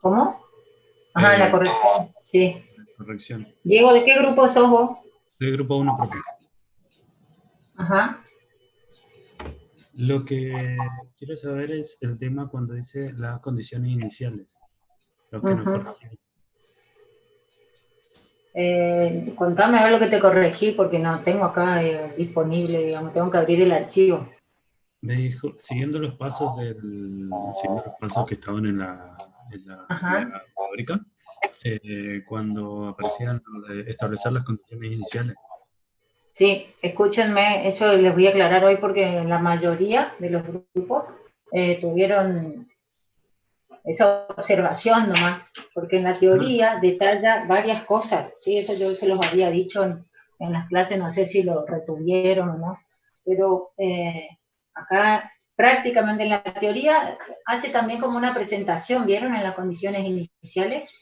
¿Cómo? Ajá, la Eh, corrección, sí. corrección. Diego, ¿de qué grupo sos vos? Soy grupo uno, profe. Ajá. Lo que quiero saber es el tema cuando dice las condiciones iniciales, lo que nos Ujú. corrigió. Contame a ver lo que te corregí, porque no tengo acá disponible, digamos, tengo que abrir el archivo. Me dijo, siguiendo los pasos que estaban en la Ajá. teórica, cuando aparecían lo de establecer las condiciones iniciales. Sí, escúchenme, eso les voy a aclarar hoy porque la mayoría de los grupos tuvieron esa observación nomás, porque en la Ah, teoría detalla varias cosas, ¿sí? Eso yo se los había dicho en las clases, no sé si lo retuvieron o no, pero acá prácticamente en la teoría hace también como una presentación, ¿vieron? En las condiciones iniciales,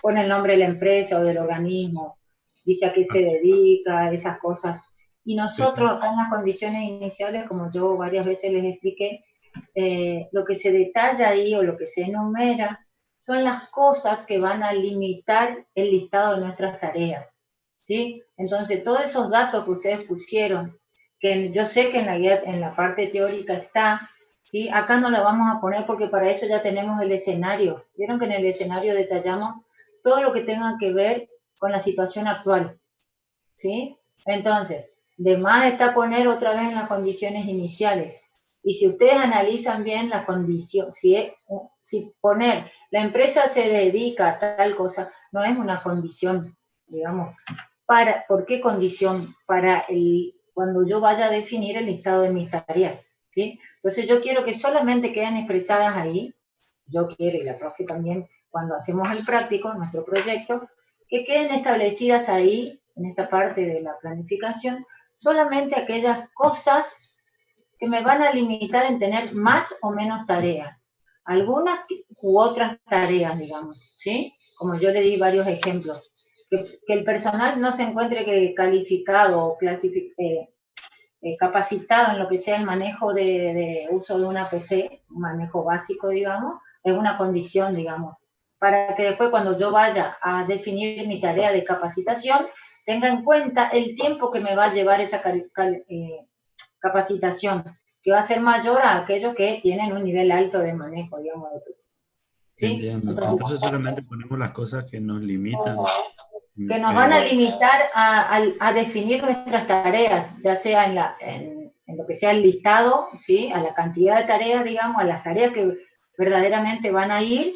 pone el nombre de la empresa o del organismo, dice a qué se así, dedica, esas cosas. Y sí, sí. nosotros acá en las condiciones iniciales, como yo varias veces les expliqué, lo que se detalla ahí o lo que se enumera son las cosas que van a limitar el listado de nuestras tareas, ¿sí? Entonces, todos esos datos que ustedes pusieron, que yo sé que en la guía, en la parte teórica está, ¿sí? Acá no la vamos a poner porque para eso ya tenemos el escenario. Vieron que en el escenario detallamos todo lo que tenga que ver con la situación actual, ¿sí? Entonces, de más está poner otra vez en las condiciones iniciales. Y si ustedes analizan bien la condición, si poner la empresa se dedica a tal cosa, no es una condición, digamos. ¿Por qué condición? Cuando yo vaya a definir el listado de mis tareas, ¿sí? Entonces yo quiero que solamente queden expresadas ahí, yo quiero y la profe también, cuando hacemos el práctico, nuestro proyecto, que queden establecidas ahí, en esta parte de la planificación, solamente aquellas cosas que me van a limitar en tener más o menos tareas. Algunas u otras tareas, digamos, ¿sí? Como yo le di varios ejemplos. Que el personal no se encuentre calificado o capacitado en lo que sea el manejo de uso de una PC, un manejo básico, digamos, es una condición, digamos, para que después cuando yo vaya a definir mi tarea de capacitación, tenga en cuenta el tiempo que me va a llevar esa capacitación, que va a ser mayor a aquellos que tienen un nivel alto de manejo, digamos, de PC. ¿Sí? Entiendo. Entonces, Entonces solamente ponemos las cosas que nos limitan. que nos van a Eh, limitar a definir nuestras tareas, ya sea en lo que sea el listado, ¿sí? A la cantidad de tareas, digamos, a las tareas que verdaderamente van a ir,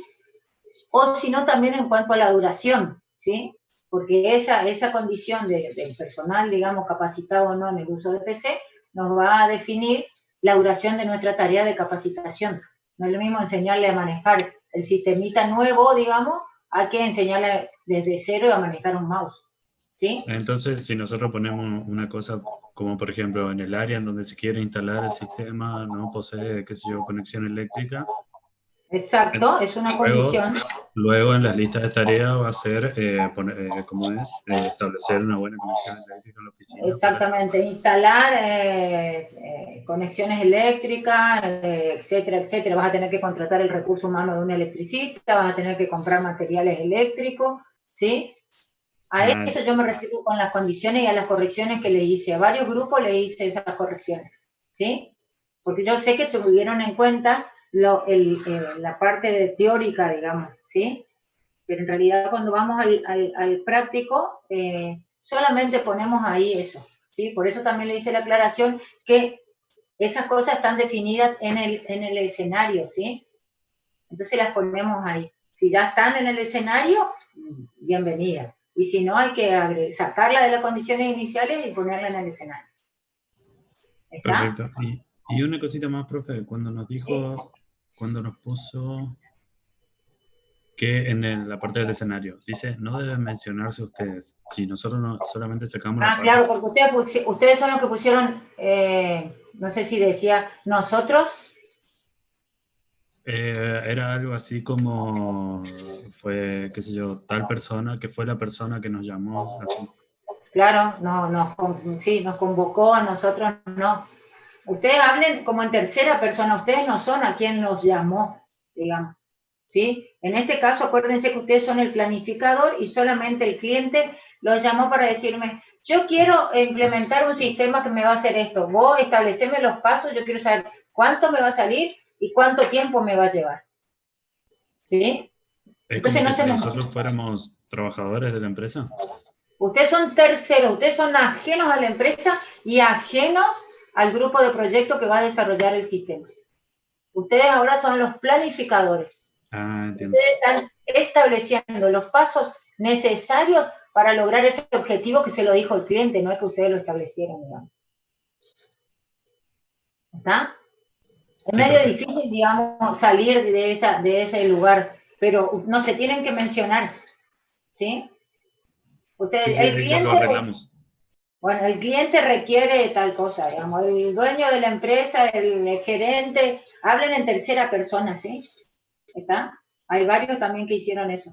o si no también en cuanto a la duración, ¿sí? Porque esa condición del personal, digamos, capacitado o no en el uso de PC, nos va a definir la duración de nuestra tarea de capacitación. No es lo mismo enseñarle a manejar el sistemita nuevo, digamos, a que enseñarle desde cero a manejar un mouse, ¿sí? entonces, si nosotros ponemos una cosa como por ejemplo en el área en donde se quiere instalar el sistema, no posee, qué sé yo, conexión eléctrica, Exacto, es una luego, condición. luego en las listas de tareas va a ser, ¿cómo es? Establecer una buena conexión eléctrica en la oficina para... Exactamente, instalar conexiones eléctricas, etcétera, etcétera. Vas a tener que contratar el recurso humano de un electricista, vas a tener que comprar materiales eléctricos, ¿sí? A Ah, eso yo me refiero con las condiciones y a las correcciones que le hice. A varios grupos le hice esas correcciones, ¿sí? Porque yo sé que tuvieron en cuenta la parte teórica, digamos, ¿sí? Pero en realidad cuando vamos al práctico, solamente ponemos ahí eso, ¿sí? Por eso también le hice la aclaración que esas cosas están definidas en el escenario, ¿sí? Entonces las ponemos ahí. Si ya están en el escenario, bienvenida. Y si no, hay que sacarla de las condiciones iniciales y ponerla en el escenario. ¿Está? perfecto. Y una cosita más, profe, cuando nos dijo, cuando nos puso que en la parte del escenario, dice, no deben mencionarse ustedes. Si nosotros no, solamente sacamos la Ah, parte, claro, porque ustedes son los que pusieron, no sé si decía nosotros. era algo así como fue, qué sé yo, tal persona, que fue la persona que nos llamó, así. Claro, no, sí, nos convocó, a nosotros no. Ustedes hablen como en tercera persona, ustedes no son a quien los llamó, digamos. ¿sí? En este caso, acuérdense que ustedes son el planificador y solamente el cliente lo llamó para decirme, yo quiero implementar un sistema que me va a hacer esto, vos estableceme los pasos, yo quiero saber cuánto me va a salir y cuánto tiempo me va a llevar, ¿sí? Es Entonces como no que si se me... nosotros fuéramos trabajadores de la empresa. Ustedes son terceros, ustedes son ajenos a la empresa y ajenos al grupo de proyecto que va a desarrollar el sistema. Ustedes ahora son los planificadores. Ah, entiendo. Ustedes están estableciendo los pasos necesarios para lograr ese objetivo que se lo dijo el cliente, no es que ustedes lo establecieron, digamos. ¿Está? Es Sí, medio perfecto. difícil, digamos, salir de ese lugar, pero no se tienen que mencionar, ¿sí? Sí, Ustedes, sí, el ahí ya lo cliente, arreglamos. bueno, el cliente requiere tal cosa, digamos, el dueño de la empresa, el gerente, hablen en tercera persona, ¿sí? ¿Está? Hay varios también que hicieron eso,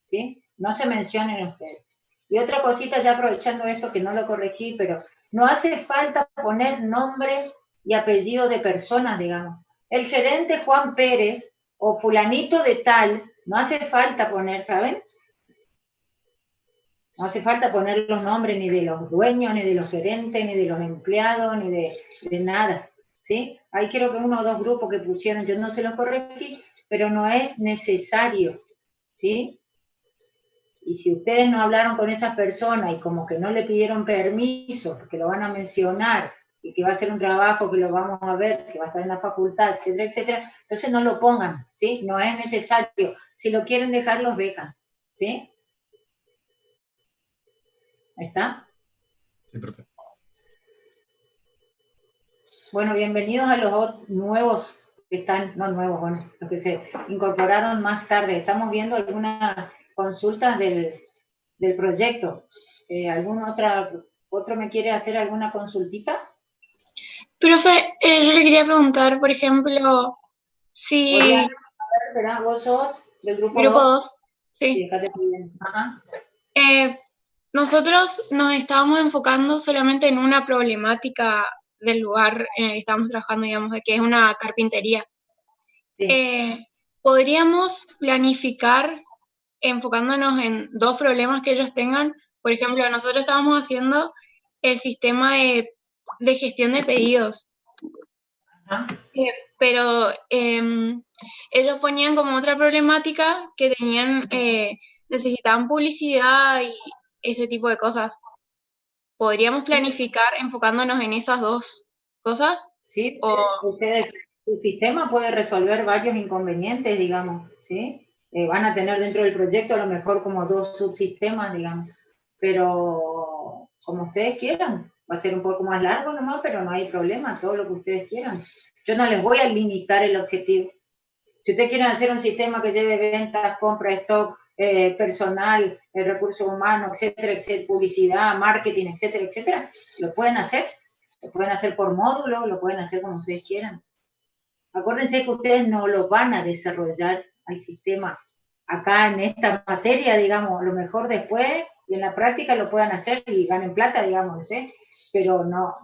¿sí? No se mencionen ustedes. Y otra cosita, ya aprovechando esto que no lo corregí, pero no hace falta poner nombre y apellido de personas, digamos. El gerente Juan Pérez o fulanito de tal, no hace falta poner, ¿saben? No hace falta poner los nombres ni de los dueños, ni de los gerentes, ni de los empleados, ni de nada, ¿sí? Ahí creo que uno o dos grupos que pusieron, yo no se los corregí, pero no es necesario, ¿sí? Y si ustedes no hablaron con esa persona y como que no le pidieron permiso, porque lo van a mencionar y que va a ser un trabajo que lo vamos a ver, que va a estar en la facultad, etcétera, etcétera, entonces no lo pongan, ¿sí? No es necesario. Si lo quieren dejar, los dejan, ¿sí? ¿Está? Sí, perfecto. Bueno, bienvenidos a los nuevos que están, no nuevos, bueno, los que se incorporaron más tarde. Estamos viendo algunas consultas del proyecto. ¿Algún otro me quiere hacer alguna consultita? Profe, yo le quería preguntar, por ejemplo, si Oriana, ¿verdad? ¿Vos sos del grupo Grupo 2? 2, Sí, sí. déjate bien. Ajá. Eh, Nosotros nos estábamos enfocando solamente en una problemática del lugar en el que estamos trabajando, digamos, de que es una carpintería. Sí. ¿Podríamos planificar enfocándonos en dos problemas que ellos tengan? Por ejemplo, nosotros estábamos haciendo el sistema de gestión de pedidos. Ajá. Pero ellos ponían como otra problemática que tenían, necesitaban publicidad y ese tipo de cosas. ¿Podríamos planificar enfocándonos en esas dos cosas? Sí, O, tu sistema puede resolver varios inconvenientes, digamos, ¿sí? Van a tener dentro del proyecto a lo mejor como dos subsistemas, digamos, pero como ustedes quieran, va a ser un poco más largo nomás, pero no hay problema, todo lo que ustedes quieran. Yo no les voy a limitar el objetivo. Si ustedes quieren hacer un sistema que lleve ventas, compra, stock, personal, recursos humanos, etcétera, etcétera, publicidad, marketing, etcétera, etcétera, lo pueden hacer. Lo pueden hacer por módulo, lo pueden hacer como ustedes quieran. Acuérdense que ustedes no lo van a desarrollar al sistema acá en esta materia, digamos, a lo mejor después y en la práctica lo puedan hacer y ganen plata, digamos, no sé, pero no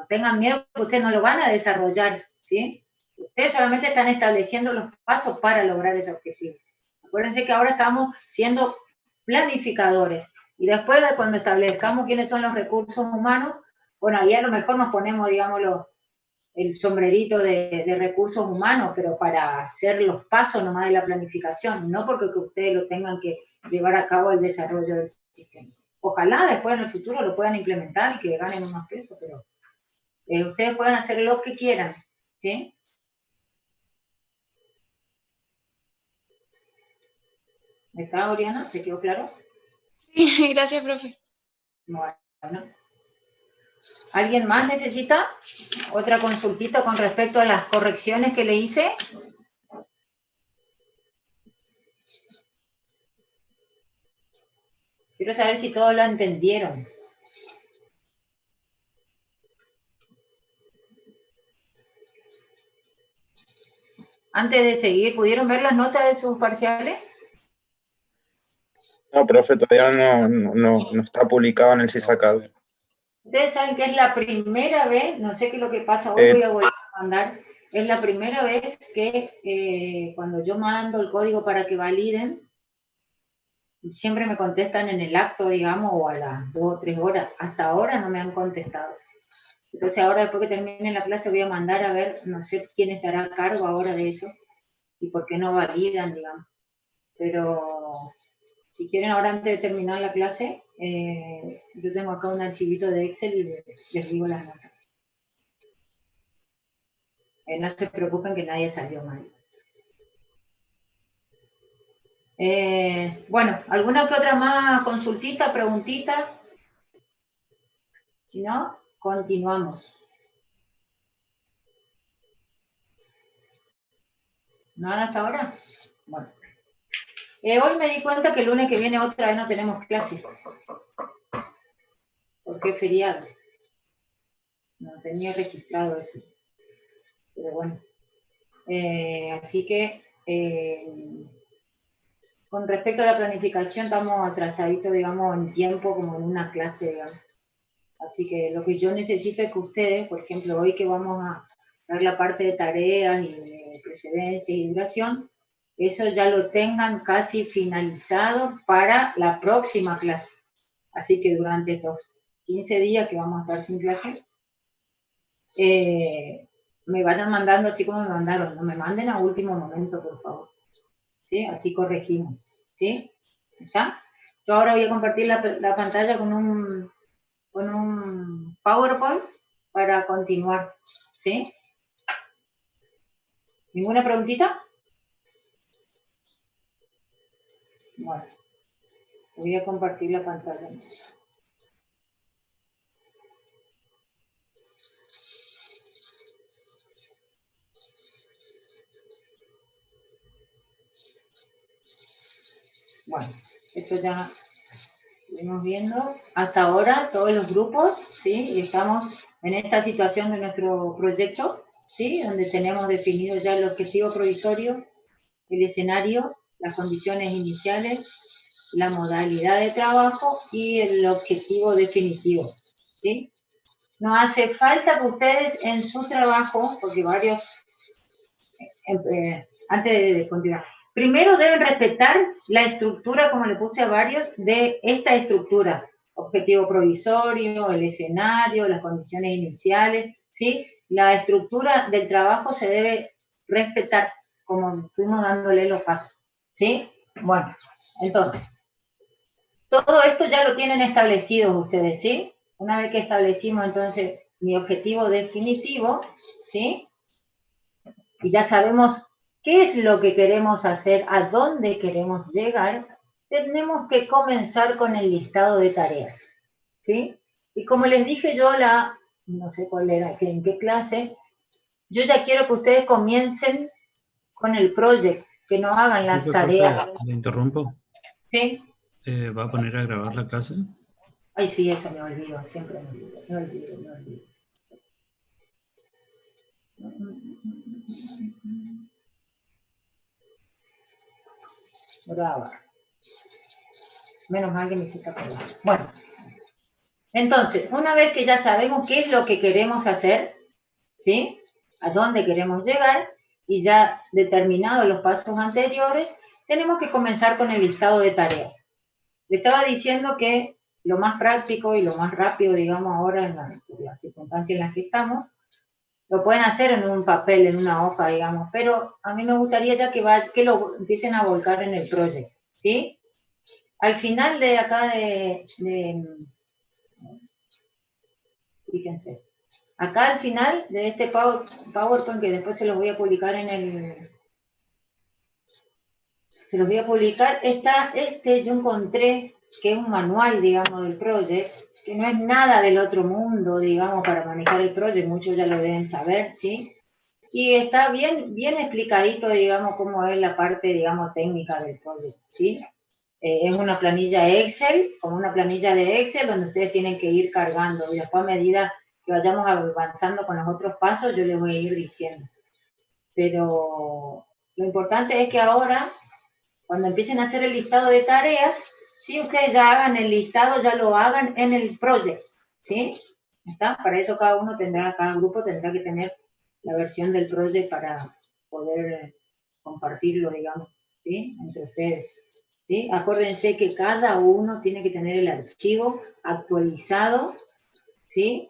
tengan miedo que ustedes no lo van a desarrollar, ¿sí? Ustedes solamente están estableciendo los pasos para lograr ese objetivo. Acuérdense que ahora estamos siendo planificadores y después de cuando establezcamos quiénes son los recursos humanos, bueno, ahí a lo mejor nos ponemos, digámoslo, el sombrerito de recursos humanos, pero para hacer los pasos nomás de la planificación, no porque que ustedes lo tengan que llevar a cabo el desarrollo del sistema. Ojalá después en el futuro lo puedan implementar y que ganen unos pesos, pero ustedes pueden hacer lo que quieran, ¿sí? ¿Está, Oriana? ¿Te quedó claro? sí, gracias, profe. Bueno. ¿Alguien más necesita otra consultita con respecto a las correcciones que le hice? Quiero saber si todos lo entendieron. Antes de seguir, ¿pudieron ver las notas de sus parciales? No, profe, todavía no está publicado en el CISACAD. Ustedes saben que es la primera vez, no sé qué es lo que pasa hoy, voy a volver a mandar, es la primera vez que cuando yo mando el código para que validen, siempre me contestan en el acto, digamos, o a las 2 o 3 horas. Hasta ahora no me han contestado. Entonces ahora, después que termine la clase, voy a mandar a ver, no sé quién estará a cargo ahora de eso y por qué no validan, digamos. Pero si quieren, ahora antes de terminar la clase, yo tengo acá un archivito de Excel y les digo las notas. No se preocupen que nadie salió mal. Bueno, ¿alguna que otra más consultita, preguntita? Si no, continuamos. ¿Nada hasta ahora? Bueno. Hoy me di cuenta que el lunes que viene otra vez no tenemos clase. Porque es feriado. No tenía registrado eso. Pero bueno. Así que, con respecto a la planificación, estamos atrasaditos, digamos, en tiempo, como en una clase, digamos. Así que lo que yo necesito es que ustedes, por ejemplo, hoy que vamos a dar la parte de tareas y de precedencia y duración, eso ya lo tengan casi finalizado para la próxima clase. Así que durante estos 15 días que vamos a estar sin clase, me van mandando así como me mandaron. No me manden a último momento, por favor. ¿Sí? Así corregimos. ¿Sí? ¿Está? Yo ahora voy a compartir la pantalla con un PowerPoint para continuar. ¿Sí? ¿Ninguna preguntita? Bueno, voy a compartir la pantalla. Bueno, esto ya estuvimos viendo hasta ahora todos los grupos, ¿sí? Y estamos en esta situación de nuestro proyecto, ¿sí? Donde tenemos definido ya el objetivo provisorio, el escenario, las condiciones iniciales, la modalidad de trabajo y el objetivo definitivo, ¿sí? No hace falta que ustedes en su trabajo, porque varios, antes de continuar, primero deben respetar la estructura, como le puse a varios, de esta estructura. Objetivo provisorio, el escenario, las condiciones iniciales, ¿sí? La estructura del trabajo se debe respetar, como fuimos dándole los pasos, ¿sí? Bueno, entonces, todo esto ya lo tienen establecido ustedes, ¿sí? Una vez que establecimos, entonces, mi objetivo definitivo, ¿sí? Y ya sabemos qué es lo que queremos hacer, a dónde queremos llegar, tenemos que comenzar con el listado de tareas, ¿sí? Y como les dije yo, no sé cuál era, en qué clase, yo ya quiero que ustedes comiencen con el proyecto, que no hagan las tareas. Profe, ¿le interrumpo? ¿Sí? ¿Va a poner a grabar la clase? Ay, sí, eso me olvido, siempre me olvido. Grabar. Menos mal que me hiciste acordar. Bueno, entonces, una vez que ya sabemos qué es lo que queremos hacer, ¿sí? A dónde queremos llegar, y ya determinados los pasos anteriores, tenemos que comenzar con el listado de tareas. Le estaba diciendo que lo más práctico y lo más rápido, digamos, ahora en las circunstancias en las que estamos, lo pueden hacer en un papel, en una hoja, digamos, pero a mí me gustaría ya que lo empiecen a volcar en el proyecto, ¿sí? Al final de acá fíjense, acá al final de este PowerPoint, que después se los voy a publicar está yo encontré que es un manual, digamos, del proyecto, que no es nada del otro mundo, digamos, para manejar el proyecto, muchos ya lo deben saber, ¿sí? Y está bien explicadito, digamos, cómo es la parte, digamos, técnica del proyecto, ¿sí? Es una planilla Excel, como una planilla de Excel, donde ustedes tienen que ir cargando, y después a medida que vayamos avanzando con los otros pasos, yo les voy a ir diciendo. Pero lo importante es que ahora, cuando empiecen a hacer el listado de tareas, si ustedes ya hagan el listado, ya lo hagan en el proyecto, ¿sí? ¿Está? Para eso cada grupo tendrá que tener la versión del proyecto para poder compartirlo, digamos, ¿sí? Entre ustedes. ¿Sí? Acuérdense que cada uno tiene que tener el archivo actualizado, ¿sí?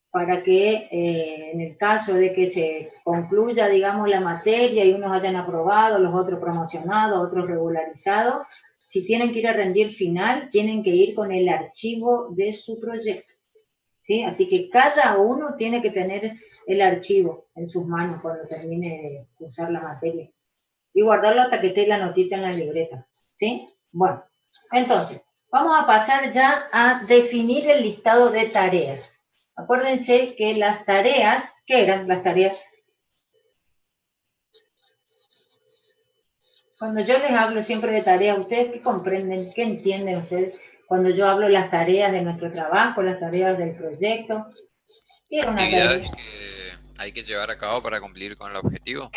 Para que en el caso de que se concluya, digamos, la materia y unos hayan aprobado, los otros promocionados, otros regularizados, si tienen que ir a rendir final, tienen que ir con el archivo de su proyecto, ¿sí? Así que cada uno tiene que tener el archivo en sus manos cuando termine de usar la materia y guardarlo hasta que esté la notita en la libreta, ¿sí? Bueno, entonces, vamos a pasar ya a definir el listado de tareas. Acuérdense que las tareas, ¿qué eran las tareas? Cuando yo les hablo siempre de tareas, ¿ustedes qué comprenden, qué entienden ustedes cuando yo hablo de las tareas de nuestro trabajo, las tareas del proyecto? ¿Qué era una tarea? Actividades que hay que llevar a cabo para cumplir con el objetivo.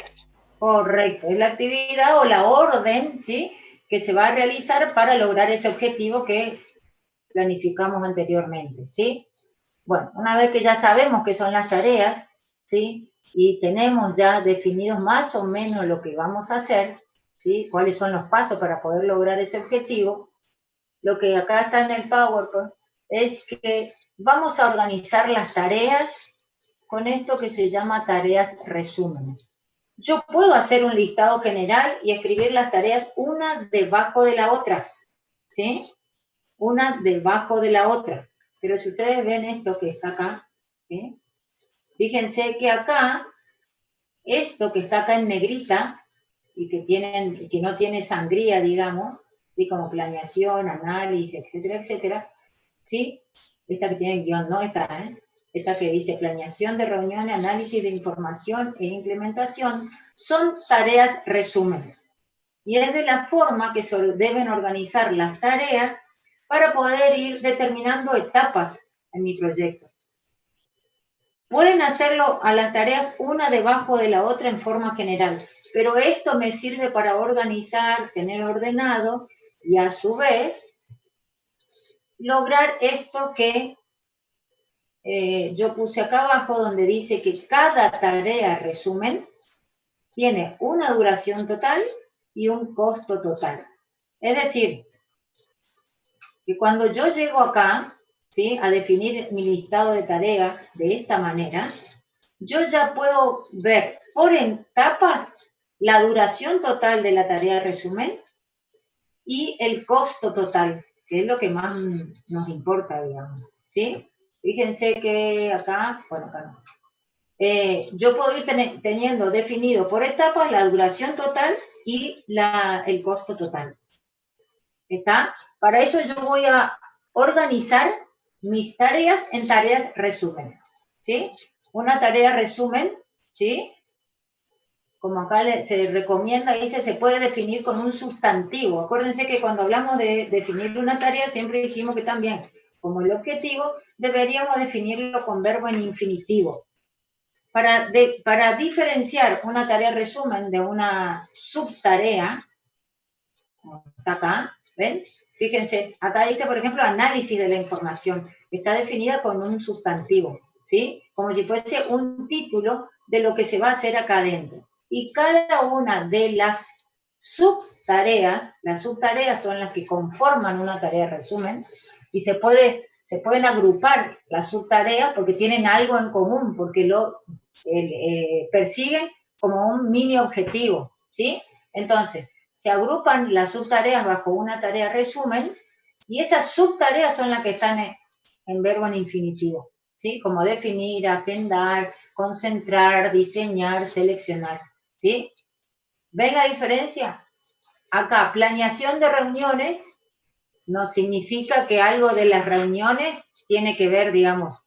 Correcto, es la actividad o la orden, ¿sí?, que se va a realizar para lograr ese objetivo que planificamos anteriormente, ¿sí? Bueno, una vez que ya sabemos qué son las tareas, ¿sí?, y tenemos ya definidos más o menos lo que vamos a hacer, ¿sí?, cuáles son los pasos para poder lograr ese objetivo, lo que acá está en el PowerPoint es que vamos a organizar las tareas con esto que se llama tareas resúmenes. Yo puedo hacer un listado general y escribir las tareas una debajo de la otra, ¿sí? Una debajo de la otra. Pero si ustedes ven esto que está acá, ¿sí?, fíjense que acá, esto que está acá en negrita, y que no tiene sangría, digamos, ¿sí?, como planeación, análisis, etcétera, etcétera, ¿sí? Esta que tiene guión, no esta, esta que dice planeación de reuniones, análisis de información e implementación, son tareas resúmenes. Y es de la forma que se deben organizar las tareas para poder ir determinando etapas en mi proyecto. Pueden hacerlo a las tareas una debajo de la otra en forma general, pero esto me sirve para organizar, tener ordenado y a su vez lograr esto que yo puse acá abajo, donde dice que cada tarea resumen tiene una duración total y un costo total. Es decir, que cuando yo llego acá, ¿sí?, a definir mi listado de tareas de esta manera, yo ya puedo ver por etapas la duración total de la tarea resumen y el costo total, que es lo que más nos importa, digamos, ¿sí? Fíjense que acá, bueno, acá no. Yo puedo ir teniendo definido por etapas la duración total y el costo total. ¿Está? Para eso yo voy a organizar mis tareas en tareas resúmenes, ¿sí? Una tarea resumen, ¿sí?, como acá se recomienda, dice, se puede definir con un sustantivo. Acuérdense que cuando hablamos de definir una tarea, siempre dijimos que también, como el objetivo, deberíamos definirlo con verbo en infinitivo. Para diferenciar una tarea resumen de una subtarea, como está acá, ¿ven? Fíjense, acá dice, por ejemplo, análisis de la información, que está definida con un sustantivo, ¿sí? Como si fuese un título de lo que se va a hacer acá adentro. Y cada una de las subtareas son las que conforman una tarea resumen, y se pueden agrupar las subtareas porque tienen algo en común, porque persiguen como un mini objetivo, ¿sí? Entonces, se agrupan las subtareas bajo una tarea resumen, y esas subtareas son las que están en verbo en infinitivo, ¿sí? Como definir, agendar, concentrar, diseñar, seleccionar, ¿sí? ¿Ven la diferencia? Acá, planeación de reuniones no significa que algo de las reuniones tiene que ver, digamos,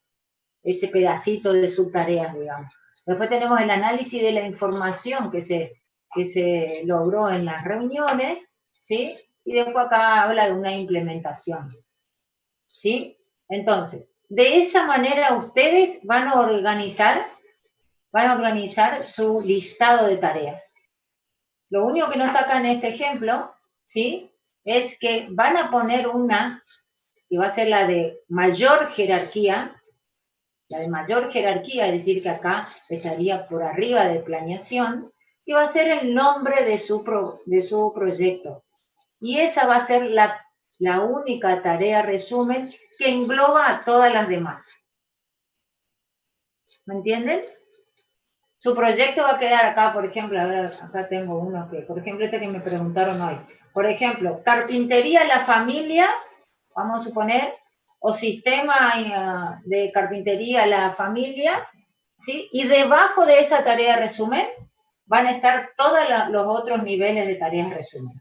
ese pedacito de subtareas, digamos. Después tenemos el análisis de la información que se logró en las reuniones, ¿sí? Y después acá habla de una implementación, ¿sí? Entonces, de esa manera ustedes van a organizar su listado de tareas. Lo único que no está acá en este ejemplo, ¿sí?, es que van a poner una, que va a ser la de mayor jerarquía, la de mayor jerarquía, es decir, que acá estaría por arriba de planeación, que va a ser el nombre de su proyecto. Y esa va a ser la única tarea resumen que engloba a todas las demás. ¿Me entienden? Su proyecto va a quedar acá, por ejemplo, ahora acá tengo uno que, por ejemplo, este que me preguntaron hoy. Por ejemplo, carpintería la familia, vamos a suponer, o sistema de carpintería la familia, ¿sí? Y debajo de esa tarea resumen van a estar todos los otros niveles de tareas resumen,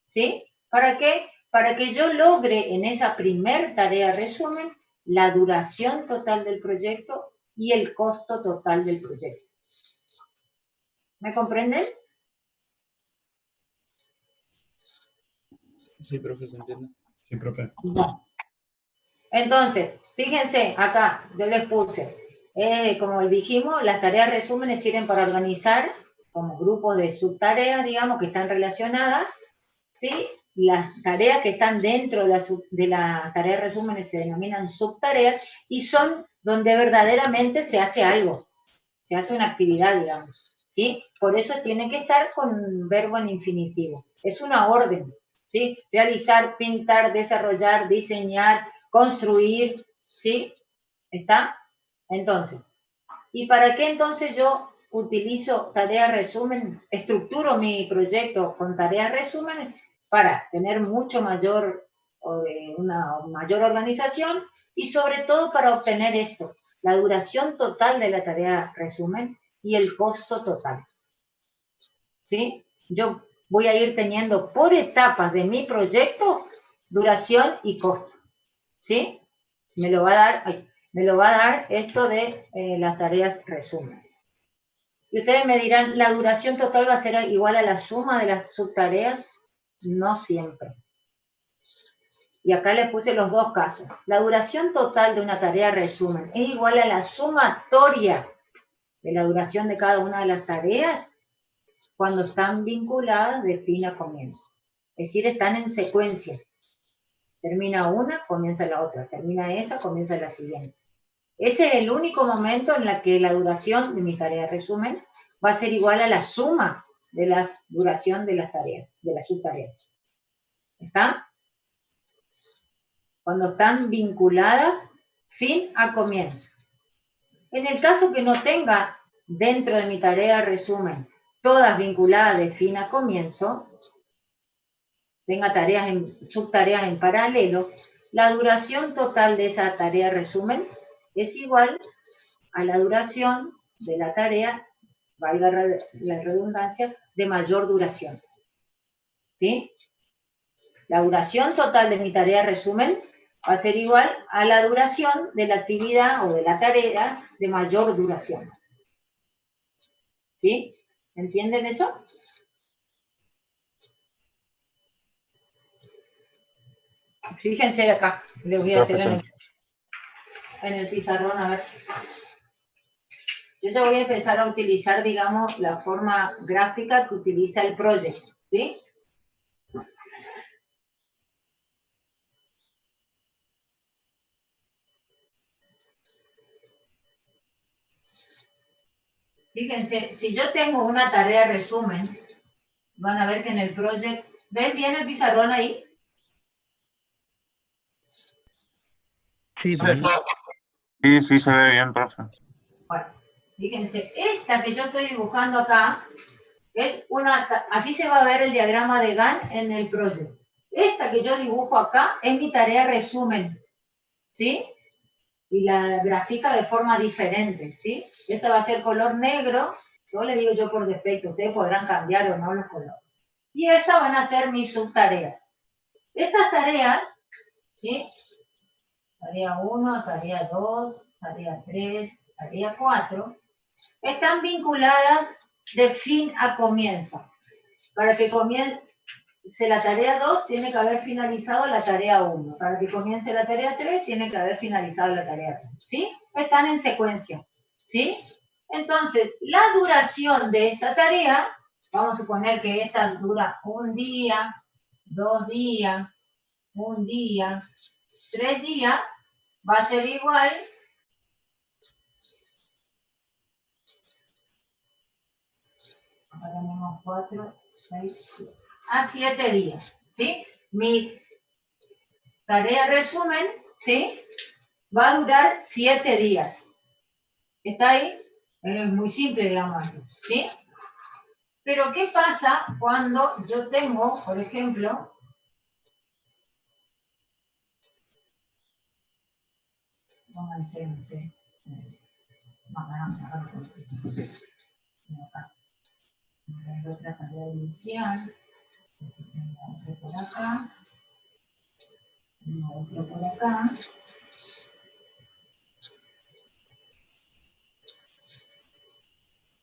¿sí? ¿Para qué? Para que yo logre en esa primer tarea resumen la duración total del proyecto y el costo total del proyecto. ¿Me comprenden? Sí, profe, se entiende. Sí, profe. No. Entonces, fíjense, acá yo les puse, como dijimos, las tareas resúmenes sirven para organizar como grupos de subtareas, digamos, que están relacionadas, ¿sí? Las tareas que están dentro de la tarea de resúmenes se denominan subtareas y son donde verdaderamente se hace algo, se hace una actividad, digamos, ¿sí? Por eso tiene que estar con verbo en infinitivo. Es una orden, ¿sí? Realizar, pintar, desarrollar, diseñar, construir, ¿sí? ¿Está? Entonces, ¿y para qué entonces yo utilizo tareas resumen? Estructuro mi proyecto con tareas resumen para tener una mayor organización y sobre todo para obtener esto, la duración total de la tarea resumen y el costo total. ¿Sí? Yo voy a ir teniendo por etapas de mi proyecto duración y costo. ¿Sí? Me lo va a dar esto de las tareas resumen. Y ustedes me dirán, ¿la duración total va a ser igual a la suma de las subtareas? No siempre. Y acá les puse los dos casos. La duración total de una tarea resumen es igual a la sumatoria de la duración de cada una de las tareas cuando están vinculadas de fin a comienzo. Es decir, están en secuencia. Termina una, comienza la otra. Termina esa, comienza la siguiente. Ese es el único momento en la que la duración de mi tarea de resumen va a ser igual a la suma de la duración de las tareas, de las subtareas. ¿Está? Cuando están vinculadas fin a comienzo. En el caso que no tenga dentro de mi tarea de resumen todas vinculadas de fin a comienzo, tenga subtareas en paralelo, la duración total de esa tarea de resumen es igual a la duración de la tarea, valga la redundancia, de mayor duración. ¿Sí? La duración total de mi tarea de resumen va a ser igual a la duración de la actividad o de la tarea de mayor duración. ¿Sí? ¿Entienden eso? Fíjense acá, les voy a hacer en el pizarrón, a ver. Yo ya voy a empezar a utilizar, digamos, la forma gráfica que utiliza el project, ¿sí? Fíjense, si yo tengo una tarea de resumen, van a ver que en el project, ¿ven bien el pizarrón ahí? Sí, sí se ve bien, profe. Bueno, fíjense, esta que yo estoy dibujando acá, es así se va a ver el diagrama de Gantt en el project. Esta que yo dibujo acá es mi tarea resumen, ¿sí? Y la grafica de forma diferente, ¿sí? Esta va a ser color negro, yo le digo yo por defecto, ustedes podrán cambiar o no los colores. Y estas van a ser mis subtareas. Estas tareas, ¿sí? Tarea 1, tarea 2, tarea 3, tarea 4, están vinculadas de fin a comienzo. Para que comience la tarea 2, tiene que haber finalizado la tarea 1. Para que comience la tarea 3, tiene que haber finalizado la tarea 3. ¿Sí? Están en secuencia. ¿Sí? Entonces, la duración de esta tarea, vamos a suponer que esta dura un día, 2 días, un día, 3 días, va a ser igual Acá tenemos 4, 6, 7. 7 días, ¿sí? Mi tarea resumen, ¿sí? Va a durar 7 días. ¿Está ahí? Es muy simple, digamos, ¿sí? Pero, ¿qué pasa cuando yo tengo, por ejemplo, pónganse, no sé, acá, otra tarea inicial, otra por acá, otra por acá.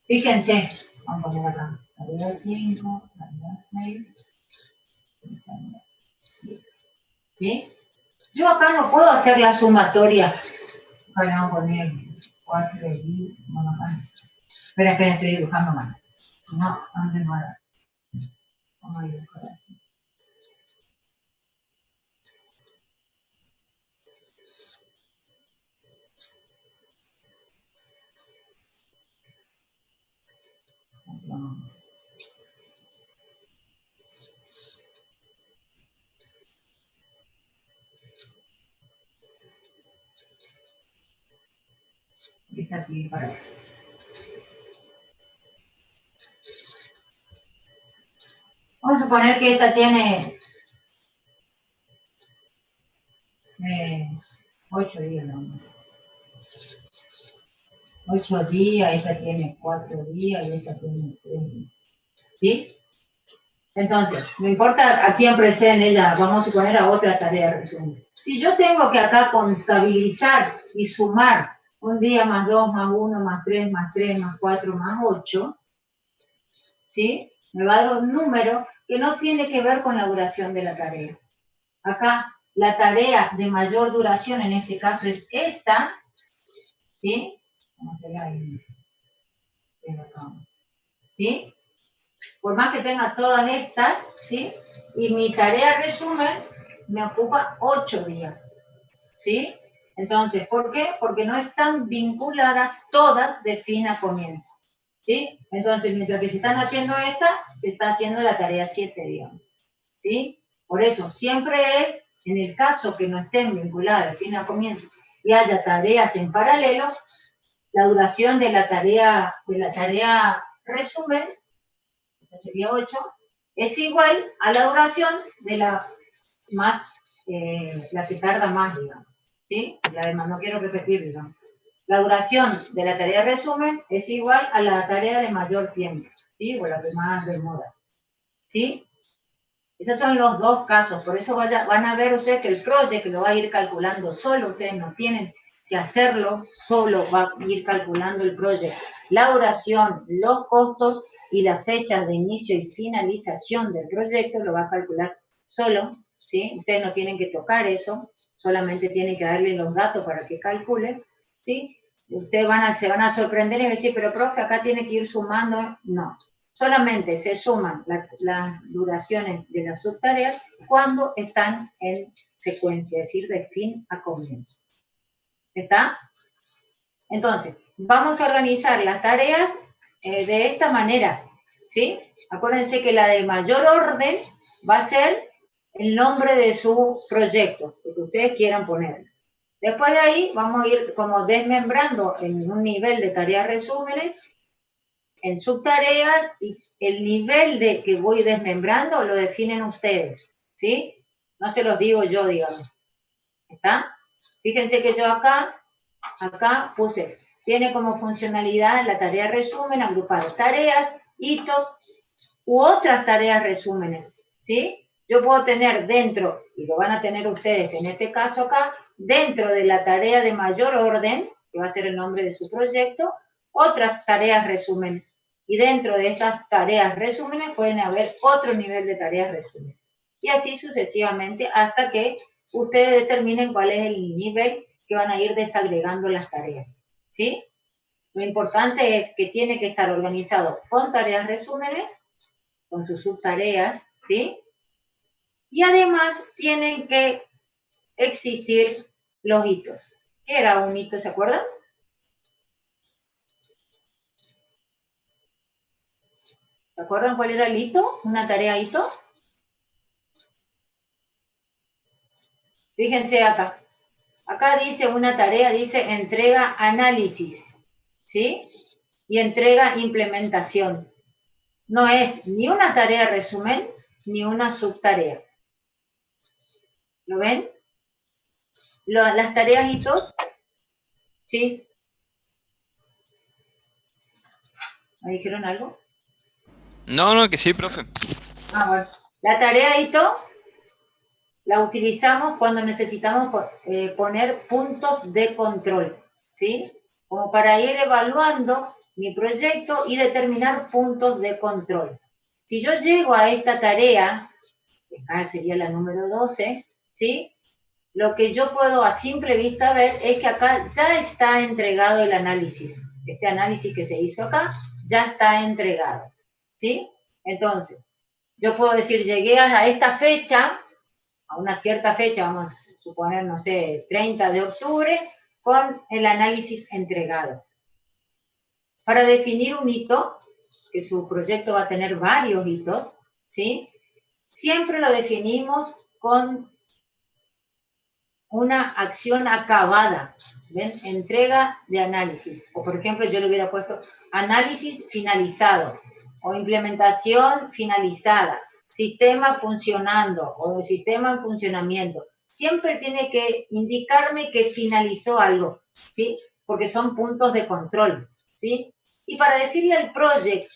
Fíjense, vamos a poner acá, tarea 5, tarea 6, tarea 7, ¿sí? Yo acá no puedo hacer la sumatoria. Acá le vamos a poner 4 y, bueno, acá. Espera que estoy dibujando mal. No, antes no era. Vamos a dibujar así. Así vamos. Esta sigue para acá. Vamos a suponer que esta tiene 8 días, ¿no? 8 días, esta tiene 4 días y esta tiene 3 días. ¿Sí? Entonces, no importa a quién presente ella, vamos a suponer a otra tarea de resumen. Si yo tengo que acá contabilizar y sumar un día más 2, más 1, más 3, más 3, más 4, más 8, ¿sí? Me va a dar un número que no tiene que ver con la duración de la tarea. Acá, la tarea de mayor duración, en este caso, es esta, ¿sí? Vamos a hacerla ahí. ¿Sí? Por más que tenga todas estas, ¿sí? Y mi tarea resumen me ocupa 8 días, ¿sí? Entonces, ¿por qué? Porque no están vinculadas todas de fin a comienzo, ¿sí? Entonces, mientras que se están haciendo esta, se está haciendo la tarea 7, digamos, ¿sí? Por eso, siempre es, en el caso que no estén vinculadas de fin a comienzo y haya tareas en paralelo, la duración de la tarea resumen, esta sería 8, es igual a la duración de la que tarda más, digamos, ¿sí? La demás, no quiero repetir, digamos. La duración de la tarea resumen es igual a la tarea de mayor tiempo, ¿sí? O la que más demora, ¿sí? Esos son los dos casos, por eso van a ver ustedes que el project lo va a ir calculando solo, ustedes no tienen que hacerlo, solo va a ir calculando el project. La duración, los costos y las fechas de inicio y finalización del proyecto lo va a calcular solo, ¿sí? Ustedes no tienen que tocar eso, solamente tienen que darle los datos para que calcule, ¿sí? Ustedes se van a sorprender y van a decir, pero profe, acá tiene que ir sumando. No, solamente se suman las duraciones de las subtareas cuando están en secuencia, es decir, de fin a comienzo. ¿Está? Entonces, vamos a organizar las tareas de esta manera, ¿sí? Acuérdense que la de mayor orden va a ser el nombre de su proyecto, lo que ustedes quieran poner. Después de ahí vamos a ir como desmembrando en un nivel de tareas resúmenes, en subtareas, y el nivel de que voy desmembrando lo definen ustedes, ¿sí? No se los digo yo, digamos. ¿Está? Fíjense que yo acá puse, tiene como funcionalidad la tarea resumen, agrupar tareas, hitos u otras tareas resúmenes, ¿sí? Yo puedo tener dentro, y lo van a tener ustedes en este caso acá, dentro de la tarea de mayor orden, que va a ser el nombre de su proyecto, otras tareas resúmenes. Y dentro de estas tareas resúmenes pueden haber otro nivel de tareas resúmenes. Y así sucesivamente hasta que ustedes determinen cuál es el nivel que van a ir desagregando las tareas, ¿sí? Lo importante es que tiene que estar organizado con tareas resúmenes, con sus subtareas, ¿sí? Y además tienen que existir los hitos. ¿Qué era un hito, se acuerdan? ¿Se acuerdan cuál era el hito? ¿Una tarea hito? Fíjense acá. Acá dice una tarea, dice entrega análisis, ¿sí? Y entrega implementación. No es ni una tarea resumen, ni una subtarea. ¿Lo ven? Las tareas hitos, ¿sí? ¿Me dijeron algo? No, que sí, profe. Bueno. La tarea hito la utilizamos cuando necesitamos poner puntos de control, ¿sí? Como para ir evaluando mi proyecto y determinar puntos de control. Si yo llego a esta tarea, que acá sería la número 12, ¿sí? Lo que yo puedo a simple vista ver es que acá ya está entregado el análisis. Este análisis que se hizo acá ya está entregado, ¿sí? Entonces, yo puedo decir, llegué a esta fecha, a una cierta fecha, vamos a suponer, no sé, 30 de octubre, con el análisis entregado. Para definir un hito, que su proyecto va a tener varios hitos, ¿sí? Siempre lo definimos con una acción acabada, ¿ven? Entrega de análisis. O por ejemplo, yo le hubiera puesto análisis finalizado, o implementación finalizada, sistema funcionando, o sistema en funcionamiento. Siempre tiene que indicarme que finalizó algo, ¿sí? Porque son puntos de control, ¿sí? Y para decirle al project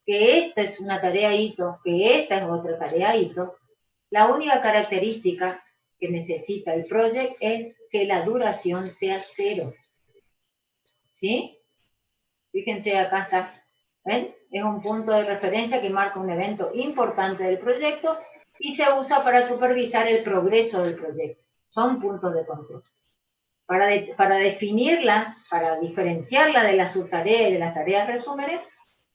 que esta es una tarea hito, que esta es otra tarea hito, la única característica que necesita el project es que la duración sea 0. ¿Sí? Fíjense, acá está. ¿Ven? Es un punto de referencia que marca un evento importante del proyecto y se usa para supervisar el progreso del proyecto. Son puntos de control. Para definirla, para diferenciarla de las subtareas y de las tareas resúmenes,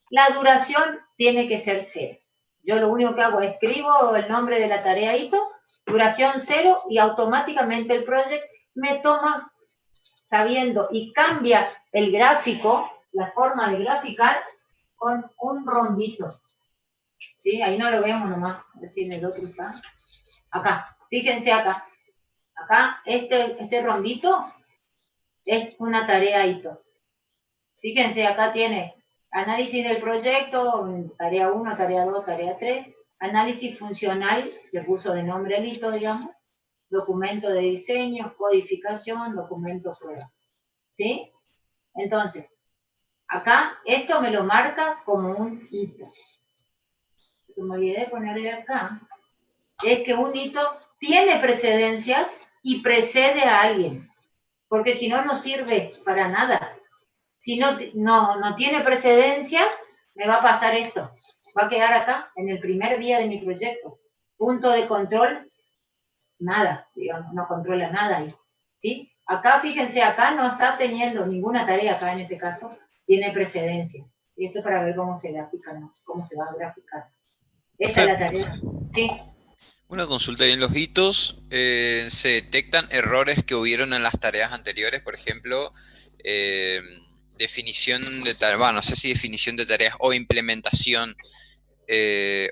la duración tiene que ser 0. Yo lo único que hago es escribo el nombre de la tarea hito, duración 0, y automáticamente el project me toma sabiendo y cambia el gráfico, la forma de graficar, con un rombito. ¿Sí? Ahí no lo vemos nomás, a ver si en el otro está. Acá, fíjense acá. Acá, este rombito es una tarea hito. Fíjense, acá tiene análisis del proyecto, tarea 1, tarea 2, tarea 3, análisis funcional, le puso de nombre al hito, digamos, documento de diseño, codificación, documento prueba. ¿Sí? Entonces, acá esto me lo marca como un hito. Lo que me olvidé de ponerle acá es que un hito tiene precedencias y precede a alguien, porque si no, no sirve para nada. Si no tiene precedencias, me va a pasar esto. Va a quedar acá, en el primer día de mi proyecto. Punto de control, nada, digamos, no controla nada ahí. ¿Sí? Acá, fíjense, acá no está teniendo ninguna tarea, acá en este caso, tiene precedencia. Y esto para ver cómo se grafica, ¿no? Cómo se va a graficar. Esta es la tarea. Sí. Una consulta ahí en los hitos. ¿Se detectan errores que hubieron en las tareas anteriores? Por ejemplo, definición de tareas, bueno, no sé si definición de tareas o implementación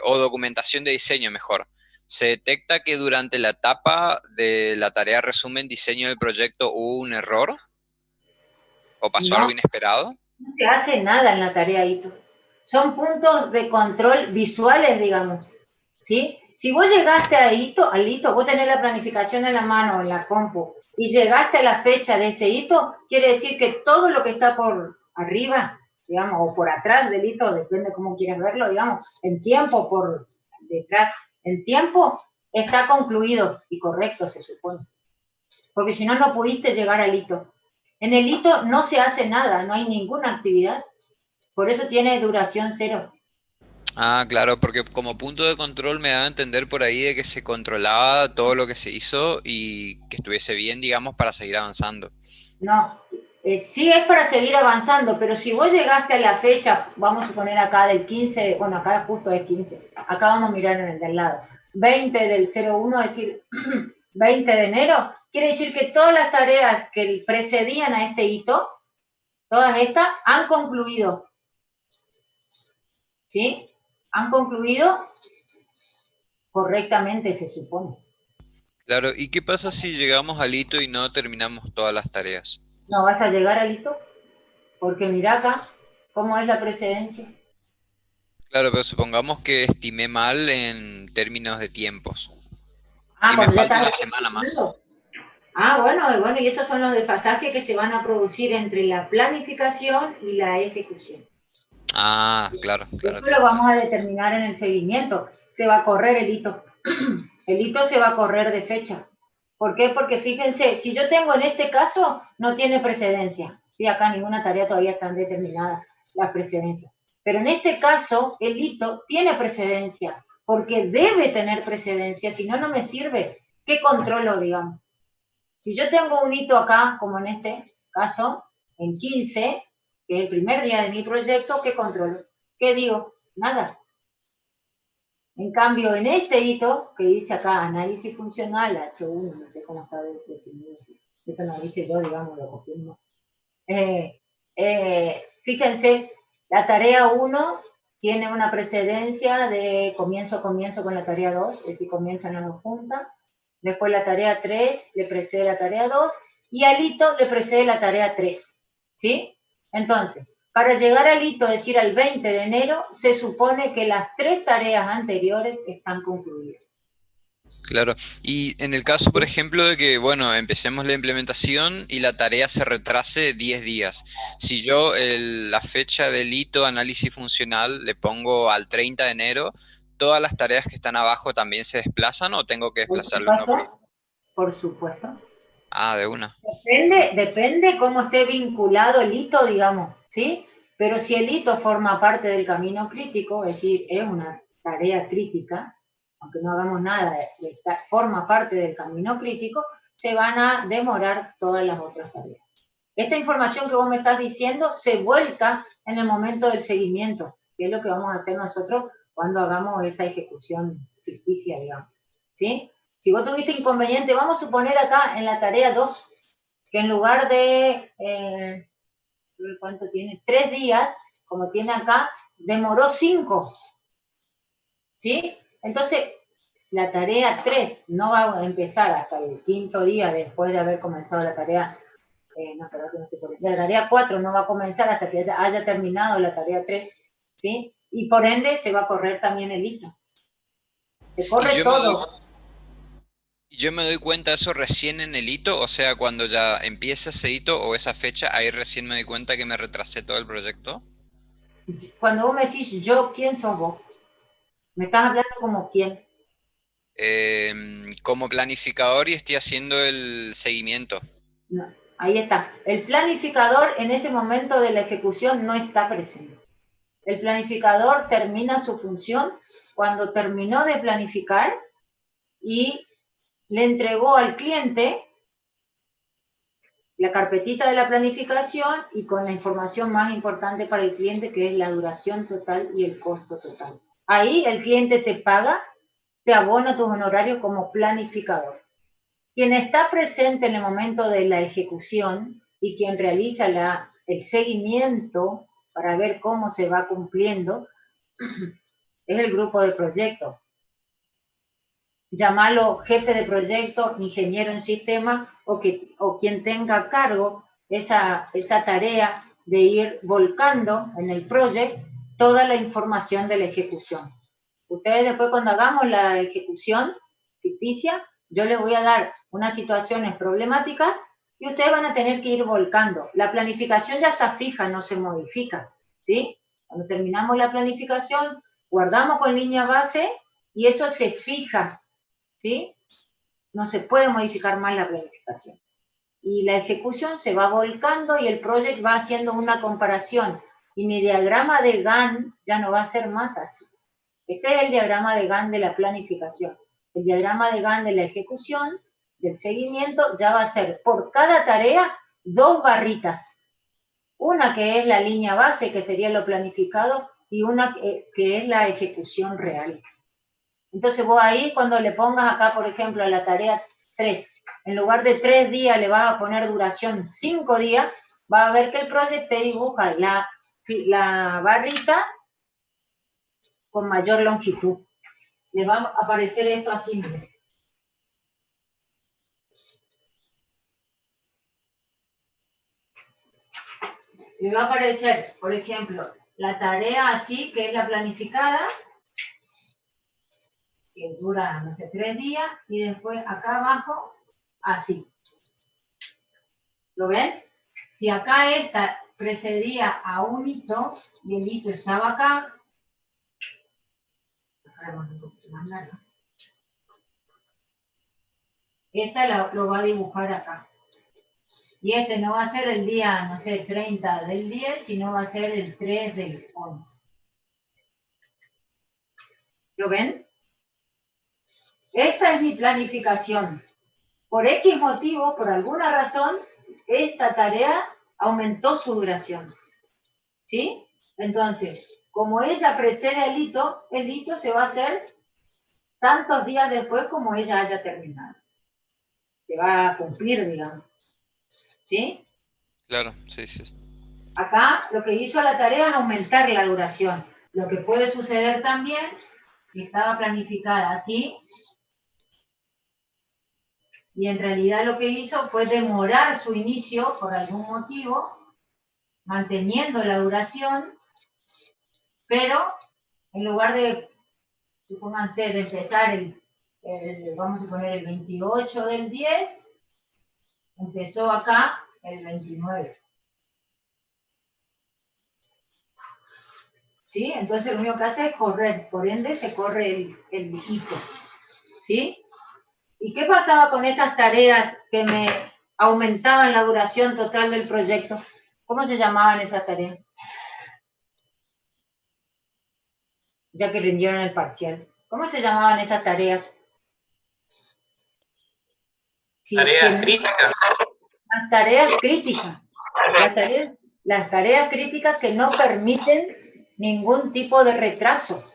o documentación de diseño mejor. ¿Se detecta que durante la etapa de la tarea resumen diseño del proyecto hubo un error? ¿O pasó algo No, inesperado? no se hace nada en la tarea hito. Son puntos de control visuales, digamos. ¿Sí? Si vos llegaste a hito, al hito, vos tenés la planificación en la mano, en la compu, y llegaste a la fecha de ese hito, quiere decir que todo lo que está por arriba, digamos, o por atrás del hito, depende cómo quieras verlo, digamos, en tiempo, por detrás, en tiempo, está concluido y correcto, se supone. Porque si no, no pudiste llegar al hito. En el hito no se hace nada, no hay ninguna actividad. Por eso tiene duración 0. Ah, claro, porque como punto de control me da a entender por ahí de que se controlaba todo lo que se hizo y que estuviese bien, digamos, para seguir avanzando. No, sí es para seguir avanzando, pero si vos llegaste a la fecha, vamos a poner acá del 15, bueno, acá justo es 15, acá vamos a mirar en el del lado, 20 del 01, es decir, 20 de enero, quiere decir que todas las tareas que precedían a este hito, todas estas, han concluido. ¿sí? Han concluido correctamente, se supone. Claro, ¿y qué pasa si llegamos al hito y no terminamos todas las tareas? No vas a llegar al hito, porque mira acá cómo es la precedencia. Claro, pero supongamos que estimé mal en términos de tiempos. Ah, Y me cuando ya falta estás una semana más. ejecutando. Ah, bueno, y esos son los desfasajes que se van a producir entre la planificación y la ejecución. Ah, claro, claro, Esto lo claro, claro. vamos a determinar en el seguimiento. Se va a correr el hito. El hito se va a correr de fecha. ¿Por qué? Porque fíjense, si yo tengo en este caso, no tiene precedencia. Sí, acá ninguna tarea todavía están determinadas las precedencias. Pero en este caso, el hito tiene precedencia, porque debe tener precedencia, si no, no me sirve. ¿Qué controlo, digamos? Si yo tengo un hito acá, como en este caso, en 15, que es el primer día de mi proyecto, ¿qué controlo? ¿Qué digo? Nada. En cambio, en este hito, que dice acá, análisis funcional, H1, no sé cómo está definido, esto no dice yo, digamos, lo confirmo. Fíjense, la tarea 1 tiene una precedencia de comienzo con la tarea 2, es decir, comienzan las dos juntas. Después la tarea 3 le precede la tarea 2 y al hito le precede la tarea 3, ¿sí? Entonces, para llegar al hito, es decir, al 20 de enero, se supone que las 3 tareas anteriores están concluidas. Claro. Y en el caso, por ejemplo, de que, bueno, empecemos la implementación y la tarea se retrase 10 días. Si yo la fecha del hito análisis funcional le pongo al 30 de enero, ¿todas las tareas que están abajo también se desplazan o tengo que Por desplazarle uno por uno? supuesto, por supuesto. Ah, de una. Depende cómo esté vinculado el hito, digamos, ¿sí? Pero si el hito forma parte del camino crítico, es decir, es una tarea crítica, aunque no hagamos nada, forma parte del camino crítico, se van a demorar todas las otras tareas. Esta información que vos me estás diciendo se vuelca en el momento del seguimiento, que es lo que vamos a hacer nosotros cuando hagamos esa ejecución ficticia, digamos, ¿sí? Si vos tuviste inconveniente, vamos a suponer acá en la tarea 2, que en lugar de, ¿cuánto tiene? 3 días, como tiene acá, demoró 5, ¿sí? Entonces, la tarea 3 no va a empezar hasta el 5.º día después de haber comenzado la tarea, la tarea 4 no va a comenzar hasta que haya terminado la tarea 3, ¿sí? Y por ende se va a correr también el hito. Se Y corre todo. yo me doy cuenta de eso recién en el hito, o sea, cuando ya empieza ese hito o esa fecha, ahí recién me doy cuenta que me retrasé todo el proyecto. Cuando vos me decís yo, ¿quién sos vos? Me estás hablando como quién. Como planificador y estoy haciendo el seguimiento. No, ahí está. El planificador en ese momento de la ejecución no está presente. El planificador termina su función cuando terminó de planificar y le entregó al cliente la carpetita de la planificación y con la información más importante para el cliente, que es la duración total y el costo total. Ahí el cliente te paga, te abona tus honorarios como planificador. Quien está presente en el momento de la ejecución y quien realiza el seguimiento para ver cómo se va cumpliendo es el grupo de proyecto. Llámalo jefe de proyecto, ingeniero en sistema o quien tenga a cargo esa tarea de ir volcando en el proyecto toda la información de la ejecución. Ustedes después cuando hagamos la ejecución ficticia, yo les voy a dar unas situaciones problemáticas y ustedes van a tener que ir volcando. La planificación ya está fija, no se modifica, ¿sí? Cuando terminamos la planificación, guardamos con línea base y eso se fija, ¿sí? No se puede modificar más la planificación. Y la ejecución se va volcando y el proyecto va haciendo una comparación. Y mi diagrama de Gantt ya no va a ser más así. Este es el diagrama de Gantt de la planificación. El diagrama de Gantt de la ejecución, del seguimiento, ya va a ser por cada tarea 2 barritas. Una que es la línea base, que sería lo planificado, y una que es la ejecución real. Entonces vos ahí cuando le pongas acá, por ejemplo, a la tarea 3, en lugar de 3 días le vas a poner duración 5 días, va a ver que el proyecto te dibuja la barrita con mayor longitud. Les va a aparecer esto así, miren. Le va a aparecer, por ejemplo, la tarea así, que es la planificada, que dura, no sé, 3 días, y después acá abajo, así. ¿Lo ven? Si acá esta precedía a un hito, y el hito estaba acá, esta lo va a dibujar acá. Y este no va a ser el día, no sé, 30 del 10, sino va a ser el 3 del 11. ¿Lo ven? Esta es mi planificación. Por X motivo, por alguna razón, esta tarea aumentó su duración. ¿Sí? Entonces, como ella precede el hito se va a hacer tantos días después como ella haya terminado. Se va a cumplir, digamos. ¿Sí? Claro, sí, sí. Acá lo que hizo la tarea es aumentar la duración. Lo que puede suceder también, que estaba planificada así, y en realidad lo que hizo fue demorar su inicio por algún motivo, manteniendo la duración, pero en lugar de, supónganse, de empezar vamos a poner el 28 del 10, empezó acá el 29. ¿Sí? Entonces lo único que hace es correr, por ende se corre el hito. ¿Sí? ¿Y qué pasaba con esas tareas que me aumentaban la duración total del proyecto? ¿Cómo se llamaban esas tareas? Ya que rindieron el parcial. ¿Cómo se llamaban esas tareas? Sí, Tareas críticas. Las tareas críticas. Las tareas críticas que no permiten ningún tipo de retraso.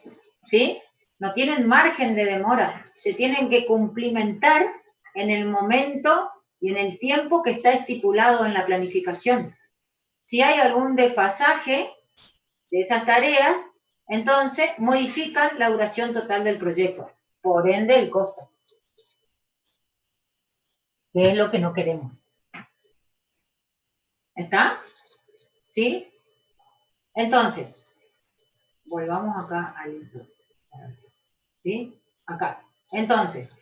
¿Sí? No tienen margen de demora. Se tienen que cumplimentar en el momento y en el tiempo que está estipulado en la planificación. Si hay algún desfasaje de esas tareas, entonces modifican la duración total del proyecto, por ende el costo, que es lo que no queremos. ¿Está? ¿Sí? Entonces, volvamos acá al... ¿Sí? Acá. Entonces,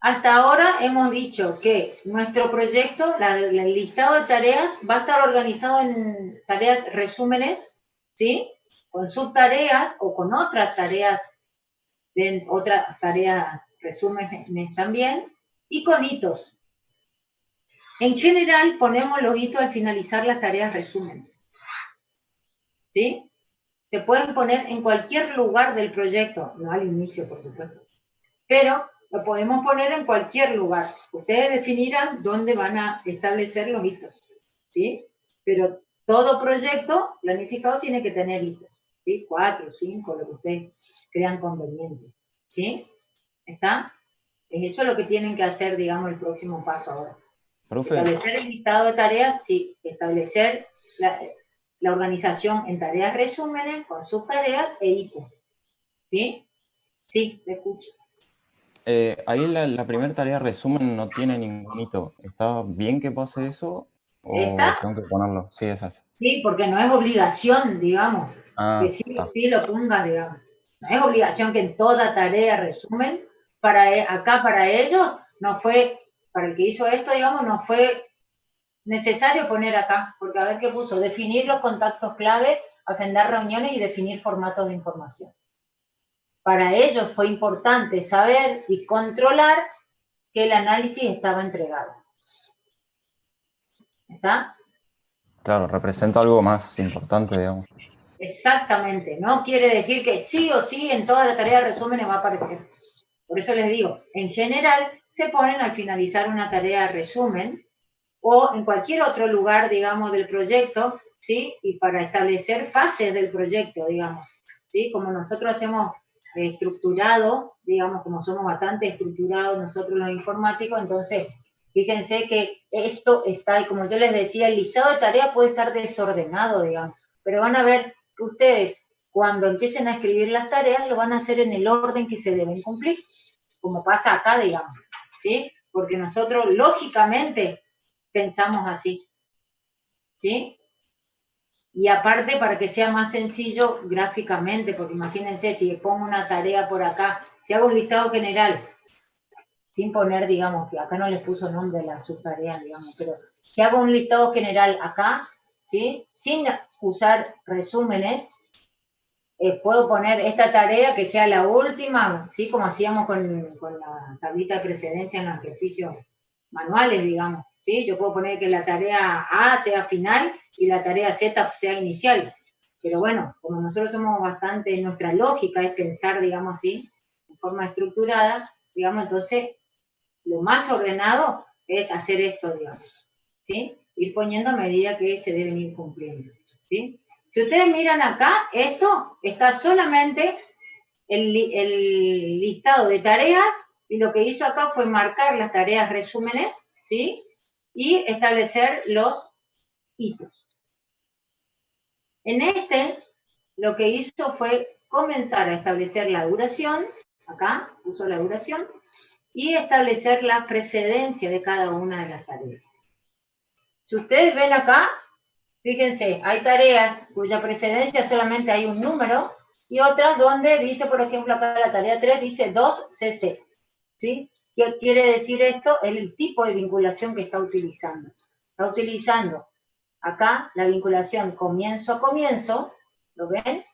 hasta ahora hemos dicho que nuestro proyecto, el listado de tareas, va a estar organizado en tareas resúmenes, ¿sí? Con subtareas o con otras tareas resúmenes también, y con hitos. En general ponemos los hitos al finalizar las tareas resúmenes. ¿Sí? Se pueden poner en cualquier lugar del proyecto, no al inicio, por supuesto, pero lo podemos poner en cualquier lugar. Ustedes definirán dónde van a establecer los hitos, ¿sí? Pero todo proyecto planificado tiene que tener hitos, ¿sí? 4, 5, lo que ustedes crean conveniente, ¿sí? ¿Está? Es eso lo que tienen que hacer, digamos, el próximo paso ahora. Profe. Establecer el listado de tareas, sí. Establecer la organización en tareas resúmenes, con sus tareas e hitos. ¿Sí? Sí, te escucho. Ahí la primera tarea resumen no tiene ningún hito. ¿Está bien que pase eso? ¿O ¿Esta? tengo que ponerlo? Sí, es esa. Sí, porque no es obligación, digamos, que sí lo ponga, digamos. No es obligación que en toda tarea resumen, acá para ellos, no fue, para el que hizo esto, digamos, no fue necesario poner acá, porque a ver qué puso, definir los contactos clave, agendar reuniones y definir formatos de información. Para ellos fue importante saber y controlar que el análisis estaba entregado. ¿Está? Claro, representa algo más importante, digamos. Exactamente, no quiere decir que sí o sí en toda la tarea de resúmenes va a aparecer. Por eso les digo, en general se ponen al finalizar una tarea de resumen o en cualquier otro lugar, digamos, del proyecto, ¿sí? Y para establecer fases del proyecto, digamos, ¿sí? Como nosotros hacemos estructurado, digamos, como somos bastante estructurados nosotros los informáticos, entonces, fíjense que esto está, y como yo les decía, el listado de tareas puede estar desordenado, digamos, pero van a ver que ustedes, cuando empiecen a escribir las tareas, lo van a hacer en el orden que se deben cumplir, como pasa acá, digamos, ¿sí? Porque nosotros, lógicamente, pensamos así, ¿sí? Y aparte, para que sea más sencillo gráficamente, porque imagínense, si pongo una tarea por acá, si hago un listado general, sin poner, digamos, que acá no les puso nombre a las subtareas, digamos, pero si hago un listado general acá, ¿sí? Sin usar resúmenes, puedo poner esta tarea que sea la última, ¿sí? Como hacíamos con la tablita de precedencia en los ejercicios manuales, digamos, ¿sí? Yo puedo poner que la tarea A sea final y la tarea Z sea inicial. Pero bueno, como nosotros somos bastante, nuestra lógica es pensar, digamos así, en forma estructurada, digamos, entonces, lo más ordenado es hacer esto, digamos, ¿sí? Ir poniendo a medida que se deben ir cumpliendo, ¿sí? Si ustedes miran acá, esto está solamente el listado de tareas, y lo que hizo acá fue marcar las tareas resúmenes, ¿sí? Y establecer los hitos. En este, lo que hizo fue comenzar a establecer la duración, acá puso la duración, y establecer la precedencia de cada una de las tareas. Si ustedes ven acá, fíjense, hay tareas cuya precedencia solamente hay un número, y otras donde dice, por ejemplo, acá la tarea 3 dice 2cc, ¿sí? ¿Qué quiere decir esto? El tipo de vinculación que está utilizando. Está utilizando acá la vinculación comienzo a comienzo, ¿lo ven?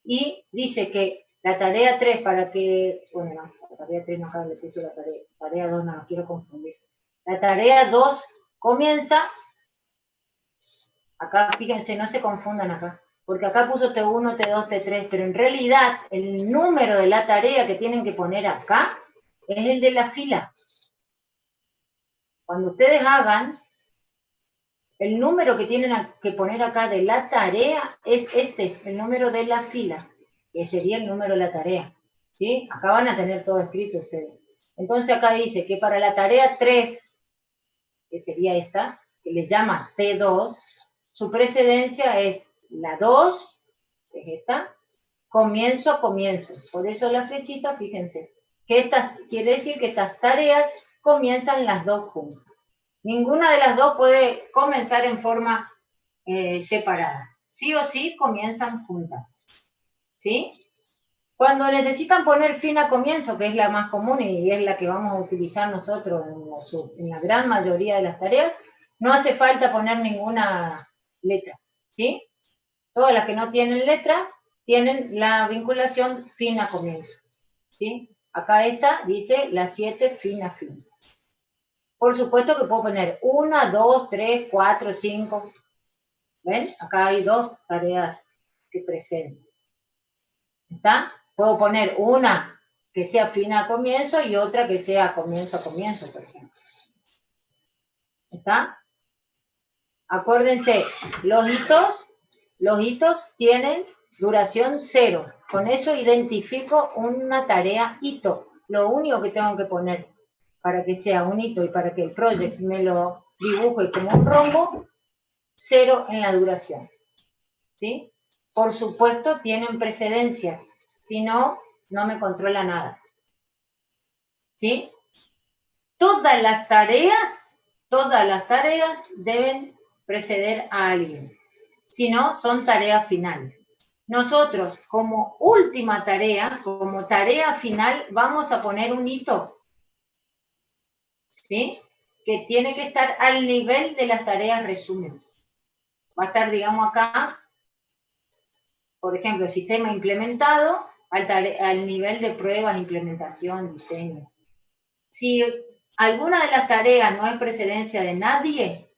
Y dice que la tarea 3 para que, bueno, no, la tarea 3 no, acá le puse la tarea 2, no quiero confundir. La tarea 2 comienza, acá fíjense, no se confundan acá, porque acá puso T1, T2, T3, pero en realidad el número de la tarea que tienen que poner acá es el de la fila. Cuando ustedes hagan, el número que tienen que poner acá de la tarea es este, el número de la fila, que sería el número de la tarea, ¿sí? Acá van a tener todo escrito ustedes. Entonces acá dice que para la tarea 3, que sería esta, que les llama T2, su precedencia es la 2, que es esta, comienzo a comienzo. Por eso la flechita, fíjense, que quiere decir que estas tareas comienzan las dos juntas. Ninguna de las dos puede comenzar en forma separada. Sí o sí comienzan juntas. ¿Sí? Cuando necesitan poner fin a comienzo, que es la más común y es la que vamos a utilizar nosotros en la gran mayoría de las tareas, no hace falta poner ninguna letra. ¿Sí? Todas las que no tienen letra tienen la vinculación fin a comienzo. ¿Sí? Acá esta dice la 7 fin a fin. Por supuesto que puedo poner 1, 2, 3, 4, 5. ¿Ven? Acá hay dos tareas que preceden. ¿Está? Puedo poner una que sea fin a comienzo y otra que sea comienzo a comienzo, por ejemplo. ¿Está? Acuérdense, los hitos tienen duración 0. Con eso identifico una tarea hito. Lo único que tengo que poner para que sea un hito y para que el project me lo dibuje como un rombo, 0 en la duración. ¿Sí? Por supuesto tienen precedencias, si no, no me controla nada. ¿Sí? Todas las tareas deben preceder a alguien. Si no, son tareas finales. Nosotros, como última tarea, como tarea final, vamos a poner un hito. ¿Sí? Que tiene que estar al nivel de las tareas resúmenes. Va a estar, digamos, acá, por ejemplo, sistema implementado, al nivel de pruebas, implementación, diseño. Si alguna de las tareas no es precedencia de nadie,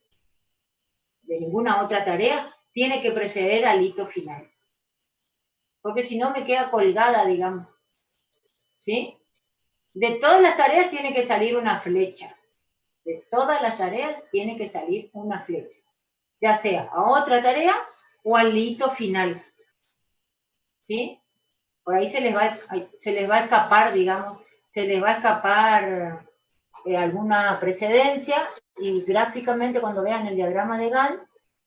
de ninguna otra tarea, tiene que preceder al hito final. Porque si no me queda colgada, digamos. ¿Sí? De todas las tareas tiene que salir una flecha. De todas las tareas tiene que salir una flecha. Ya sea a otra tarea o al hito final. ¿Sí? Por ahí se les va a escapar, digamos, se les va a escapar alguna precedencia y gráficamente cuando vean el diagrama de Gantt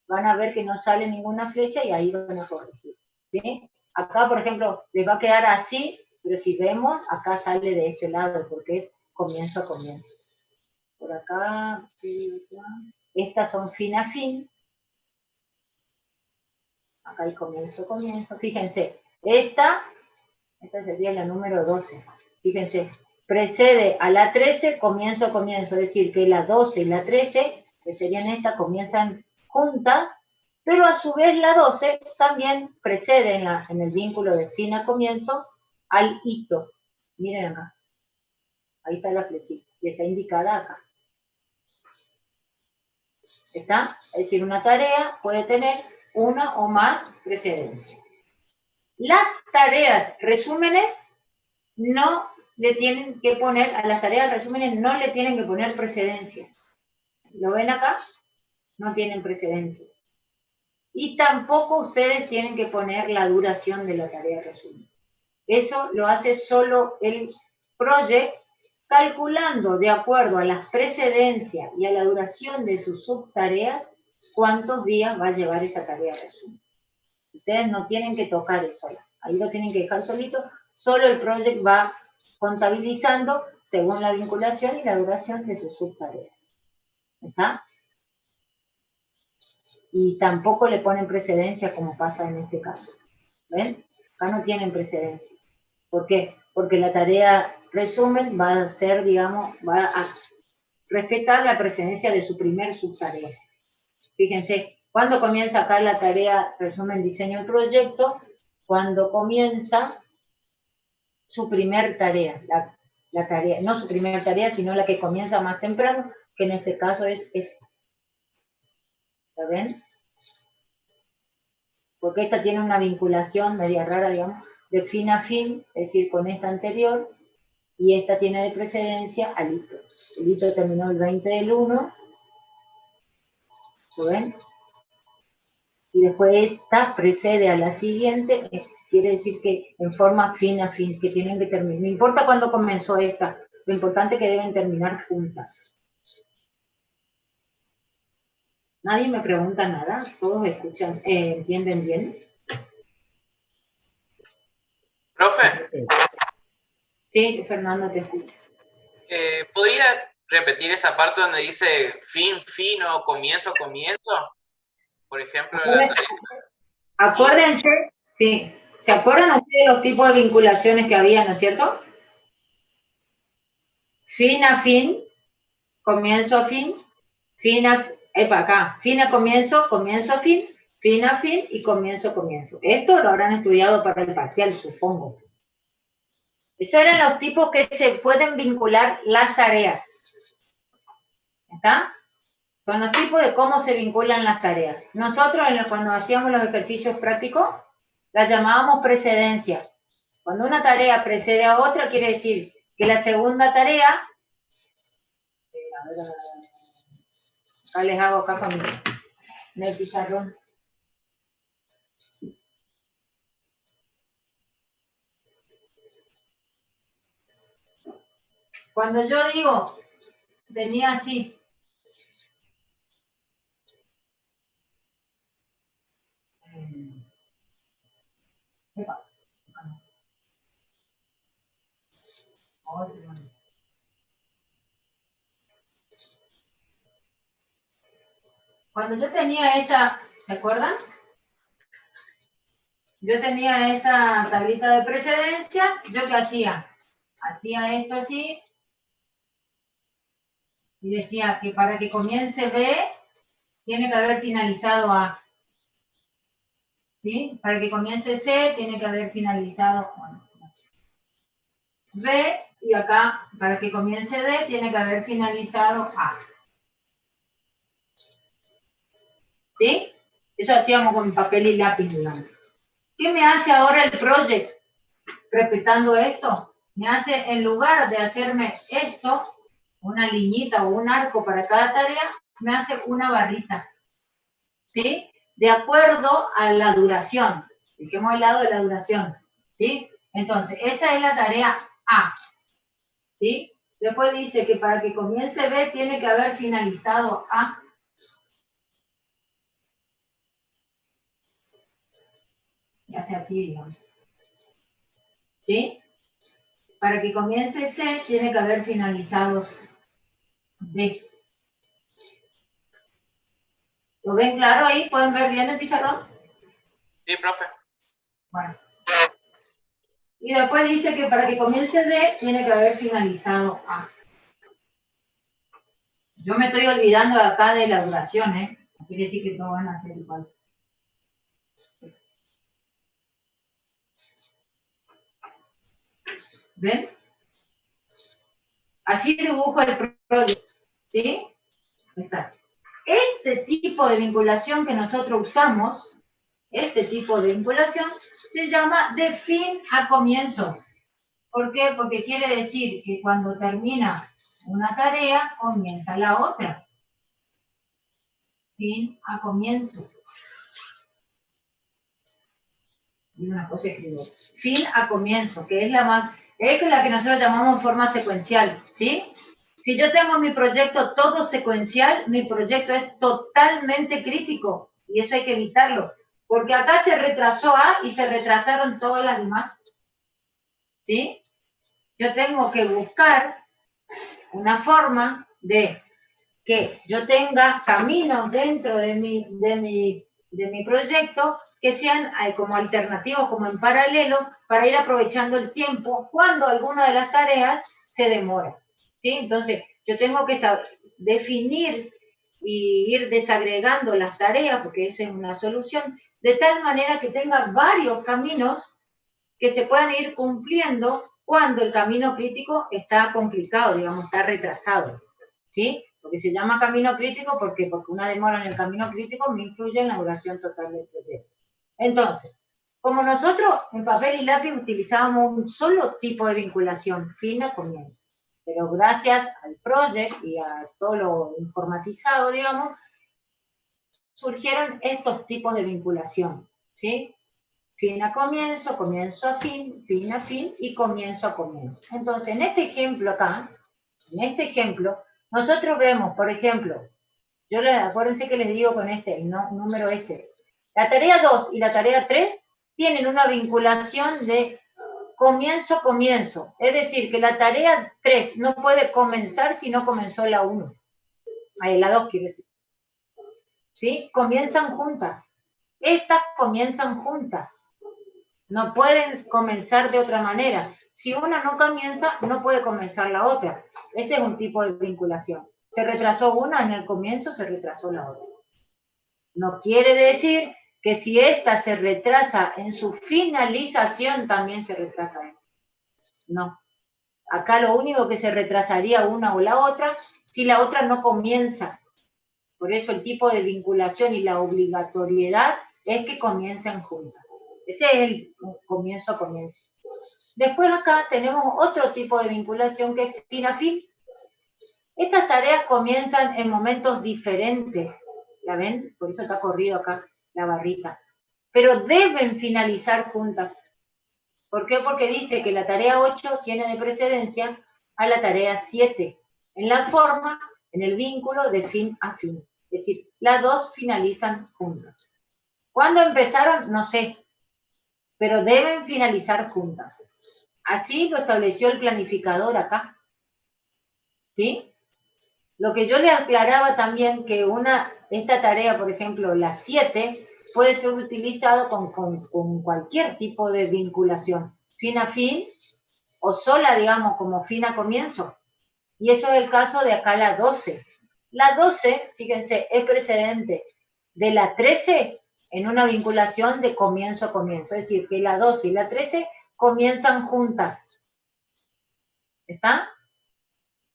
van a ver que no sale ninguna flecha y ahí van a corregir. ¿Sí? Acá, por ejemplo, les va a quedar así, pero si vemos, acá sale de este lado, porque es comienzo a comienzo. Por acá, estas son fin a fin. Acá hay comienzo, comienzo. Fíjense, esta sería la número 12. Fíjense, precede a la 13, comienzo, comienzo. Es decir, que la 12 y la 13, que serían estas, comienzan juntas, pero a su vez la 12 también precede en el vínculo de fin a comienzo al hito. Miren acá. Ahí está la flechita. Y está indicada acá. ¿Está? Es decir, una tarea puede tener una o más precedencias. Las tareas resúmenes no le tienen que poner, a las tareas resúmenes no le tienen que poner precedencias. ¿Lo ven acá? No tienen precedencias. Y tampoco ustedes tienen que poner la duración de la tarea resumen. Eso lo hace solo el project, calculando de acuerdo a las precedencias y a la duración de sus subtareas, cuántos días va a llevar esa tarea resumen. Ustedes no tienen que tocar eso, ahí lo tienen que dejar solito, solo el project va contabilizando según la vinculación y la duración de sus subtareas. ¿Está? Y tampoco le ponen precedencia como pasa en este caso. ¿Ven? Acá no tienen precedencia. ¿Por qué? Porque la tarea resumen va a ser, digamos, va a respetar la precedencia de su primer subtarea. Fíjense, ¿cuándo comienza acá la tarea resumen diseño del proyecto? Cuando comienza su primer tarea, la tarea, no su primer tarea, sino la que comienza más temprano, que en este caso es esta. ¿La ven? Porque esta tiene una vinculación media rara, digamos, de fin a fin, es decir, con esta anterior, y esta tiene de precedencia al hito. El hito terminó el 20 del 1, ¿lo ven? Y después esta precede a la siguiente, quiere decir que en forma fin a fin, que tienen que terminar. No importa cuándo comenzó esta, lo importante es que deben terminar juntas. Nadie me pregunta nada, todos escuchan, ¿entienden bien? Profe, Sí, Fernando, te escucho. ¿podría repetir esa parte donde dice fin, fin o comienzo, comienzo? Por ejemplo, la tarea. Acuérdense, sí, ¿se acuerdan ustedes los tipos de vinculaciones que había, no es cierto? Fin a fin, comienzo a fin, fin a comienzo, comienzo a fin y comienzo a comienzo. Esto lo habrán estudiado para el parcial, supongo. Esos eran los tipos que se pueden vincular las tareas. ¿Está? Son los tipos de cómo se vinculan las tareas. Nosotros, cuando hacíamos los ejercicios prácticos, las llamábamos precedencia. Cuando una tarea precede a otra, quiere decir que la segunda tarea, acá les hago acá con el pizarrón. Cuando yo digo, tenía así, cuando yo tenía esta, ¿se acuerdan? Yo tenía esta tablita de precedencia, ¿yo qué hacía? Hacía esto así, y decía que para que comience B, tiene que haber finalizado A. ¿Sí? Para que comience C, tiene que haber finalizado, bueno, B, y acá, para que comience D, tiene que haber finalizado A. ¿Sí? Eso hacíamos con papel y lápiz, digamos. ¿Qué me hace ahora el project? Respetando esto, me hace, en lugar de hacerme esto, una liñita o un arco para cada tarea, me hace una barrita. ¿Sí? De acuerdo a la duración. Dejemos el lado de la duración. ¿Sí? Entonces, esta es la tarea A. ¿Sí? Después dice que para que comience B tiene que haber finalizado A. y hace así, digamos. ¿Sí? Para que comience C, tiene que haber finalizado B. ¿Lo ven claro ahí? ¿Pueden ver bien el pizarrón? Sí, profe. Bueno. Y después dice que para que comience D, tiene que haber finalizado A. Yo me estoy olvidando acá de la duración, ¿eh? No quiere decir que todos van a ser igual. ¿Ven? Así dibujo el proyecto, ¿sí? Ahí está. Este tipo de vinculación que nosotros usamos, este tipo de vinculación, se llama de fin a comienzo. ¿Por qué? Porque quiere decir que cuando termina una tarea, comienza la otra. Fin a comienzo. Y una cosa escribo. Fin a comienzo, que es la que nosotros llamamos forma secuencial, ¿sí? Si yo tengo mi proyecto todo secuencial, mi proyecto es totalmente crítico. Y eso hay que evitarlo. Porque acá se retrasó A y se retrasaron todas las demás. ¿Sí? Yo tengo que buscar una forma de que yo tenga caminos dentro de mi proyecto que sean como alternativos, como en paralelo, para ir aprovechando el tiempo cuando alguna de las tareas se demora. ¿Sí? Entonces, yo tengo que definir y ir desagregando las tareas, porque esa es una solución, de tal manera que tenga varios caminos que se puedan ir cumpliendo cuando el camino crítico está complicado, digamos, está retrasado. ¿Sí? Porque se llama camino crítico porque una demora en el camino crítico me influye en la duración total del proyecto. Entonces, como nosotros en papel y lápiz utilizábamos un solo tipo de vinculación, fin a comienzo, pero gracias al project y a todo lo informatizado, digamos, surgieron estos tipos de vinculación, ¿sí? Fin a comienzo, comienzo a fin y comienzo a comienzo. Entonces, en este ejemplo acá, nosotros vemos, por ejemplo, acuérdense que les digo con el número la tarea 2 y la tarea 3 tienen una vinculación de comienzo, es decir, que la tarea 3 no puede comenzar si no comenzó la 1. La 2 quiero decir. ¿Sí? Comienzan juntas. Estas comienzan juntas. No pueden comenzar de otra manera. Si una no comienza, no puede comenzar la otra. Ese es un tipo de vinculación. Se retrasó una en el comienzo, se retrasó la otra. No quiere decir que si esta se retrasa en su finalización, también se retrasa esta. No. Acá lo único que se retrasaría una o la otra, si la otra no comienza. Por eso el tipo de vinculación y la obligatoriedad es que comiencen juntas. Ese es el comienzo a comienzo. Después acá tenemos otro tipo de vinculación que es fin a fin. Estas tareas comienzan en momentos diferentes. ¿La ven? Por eso está corrido acá la barrita. Pero deben finalizar juntas. ¿Por qué? Porque dice que la tarea 8 tiene de precedencia a la tarea 7. En la forma, en el vínculo de fin a fin. Es decir, las dos finalizan juntas. ¿Cuándo empezaron? No sé. Pero deben finalizar juntas. Así lo estableció el planificador acá. ¿Sí? Lo que yo le aclaraba también que esta tarea, por ejemplo, la 7, puede ser utilizado con cualquier tipo de vinculación, fin a fin, o sola, digamos, como fin a comienzo. Y eso es el caso de acá la 12. La 12, fíjense, es precedente de la 13 en una vinculación de comienzo a comienzo. Es decir, que la 12 y la 13 comienzan juntas. ¿Está?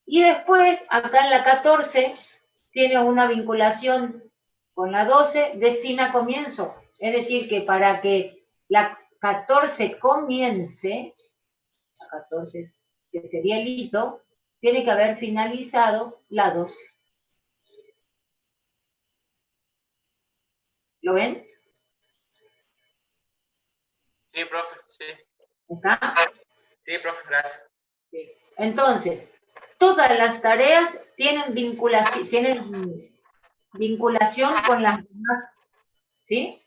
Y después, acá en la 14, tiene una vinculación con la 12 de fin a comienzo. Es decir, que para que la 14 comience, la 14, que sería el hito, tiene que haber finalizado la 12. ¿Lo ven? Sí, profe, sí. ¿Está? Sí, profe, gracias. Sí. Entonces, todas las tareas tienen vinculación con las demás, ¿sí?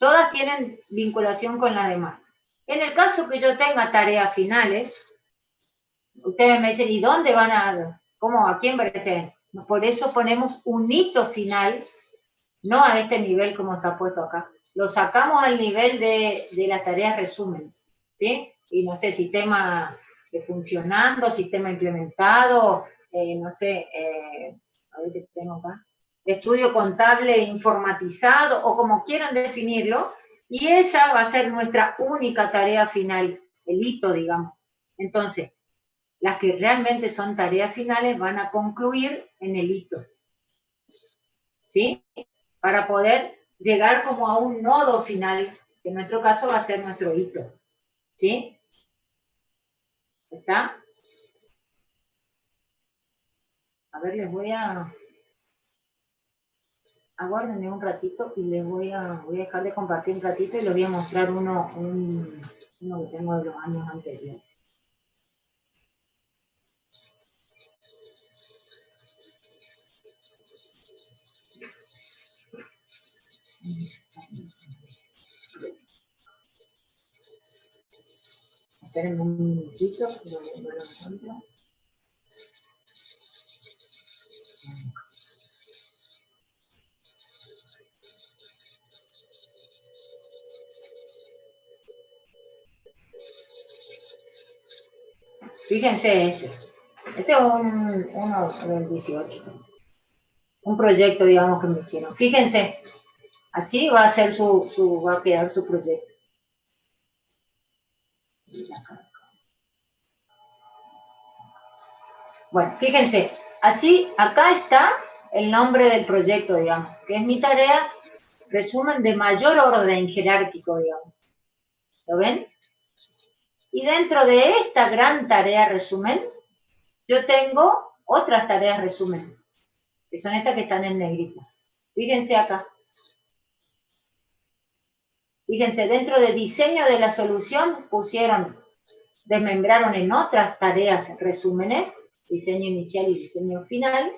Todas tienen vinculación con las demás. En el caso que yo tenga tareas finales, ustedes me dicen, ¿y dónde van a, cómo, a quién presenten? Por eso ponemos un hito final, no a este nivel como está puesto acá. Lo sacamos al nivel de las tareas resúmenes, ¿sí? Y no sé, sistema funcionando, sistema implementado, no sé, a ver qué tengo acá, estudio contable informatizado, o como quieran definirlo, y esa va a ser nuestra única tarea final, el hito, digamos. Entonces, las que realmente son tareas finales van a concluir en el hito, ¿sí? Para poder llegar como a un nodo final, que en nuestro caso va a ser nuestro hito, ¿sí? ¿Está? A ver, les voy a... Aguárdenme un ratito y les voy a dejar de compartir un ratito y les voy a mostrar uno que tengo de los años anteriores. Esperen un minutito, no lo encuentro. Fíjense este es uno del 18, un proyecto, digamos, que me hicieron. Fíjense, así va a ser va a quedar su proyecto. Bueno, fíjense, así, acá está el nombre del proyecto, digamos, que es mi tarea, resumen de mayor orden jerárquico, digamos. ¿Lo ven? Y dentro de esta gran tarea resumen, yo tengo otras tareas resúmenes, que son estas que están en negrita. Fíjense acá. Fíjense, dentro de diseño de la solución desmembraron en otras tareas resúmenes, diseño inicial y diseño final,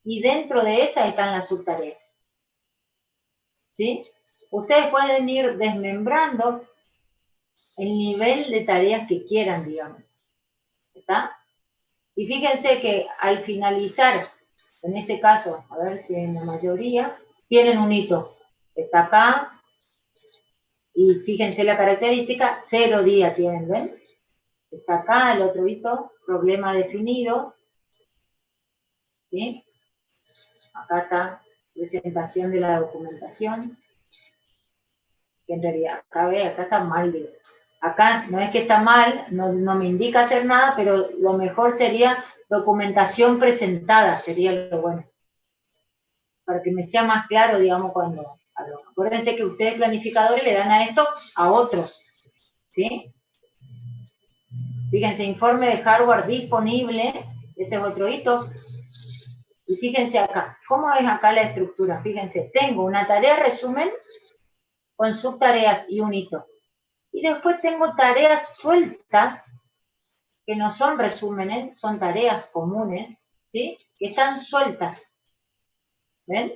y dentro de esas están las subtareas. ¿Sí? Ustedes pueden ir desmembrando el nivel de tareas que quieran, digamos. ¿Está? Y fíjense que al finalizar, en este caso, a ver si en la mayoría, tienen un hito. Está acá, y fíjense la característica, 0 días tienen, ¿ven? Está acá el otro hito, problema definido. ¿Sí? Acá está presentación de la documentación. Que en realidad, acá está mal. Acá no es que está mal, no me indica hacer nada, pero lo mejor sería documentación presentada, sería lo bueno. Para que me sea más claro, digamos, cuando... Acuérdense que ustedes planificadores le dan a esto a otros. ¿Sí? Fíjense, informe de hardware disponible, ese es otro hito. Y fíjense acá, ¿cómo es acá la estructura? Fíjense, tengo una tarea resumen con subtareas y un hito. Y después tengo tareas sueltas, que no son resúmenes, son tareas comunes, ¿sí? Que están sueltas. ¿Ven?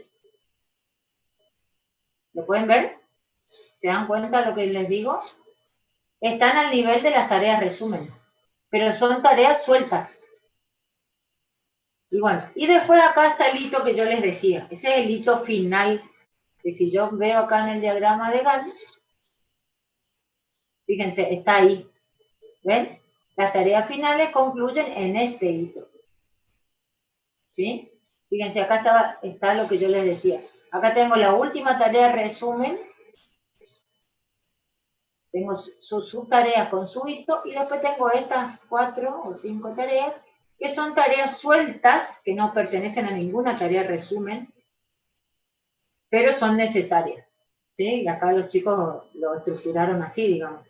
¿Lo pueden ver? ¿Se dan cuenta de lo que les digo? Están al nivel de las tareas resúmenes, pero son tareas sueltas. Y bueno, y después acá está el hito que yo les decía. Ese es el hito final, que si yo veo acá en el diagrama de Gantt, fíjense, está ahí. ¿Ven? Las tareas finales concluyen en este hito. ¿Sí? Fíjense, acá está lo que yo les decía. Acá tengo la última tarea resumen. Tengo sus subtareas con su hito. Y después tengo estas 4 o 5 tareas, que son tareas sueltas, que no pertenecen a ninguna tarea resumen, pero son necesarias. ¿Sí? Y acá los chicos lo estructuraron así, digamos.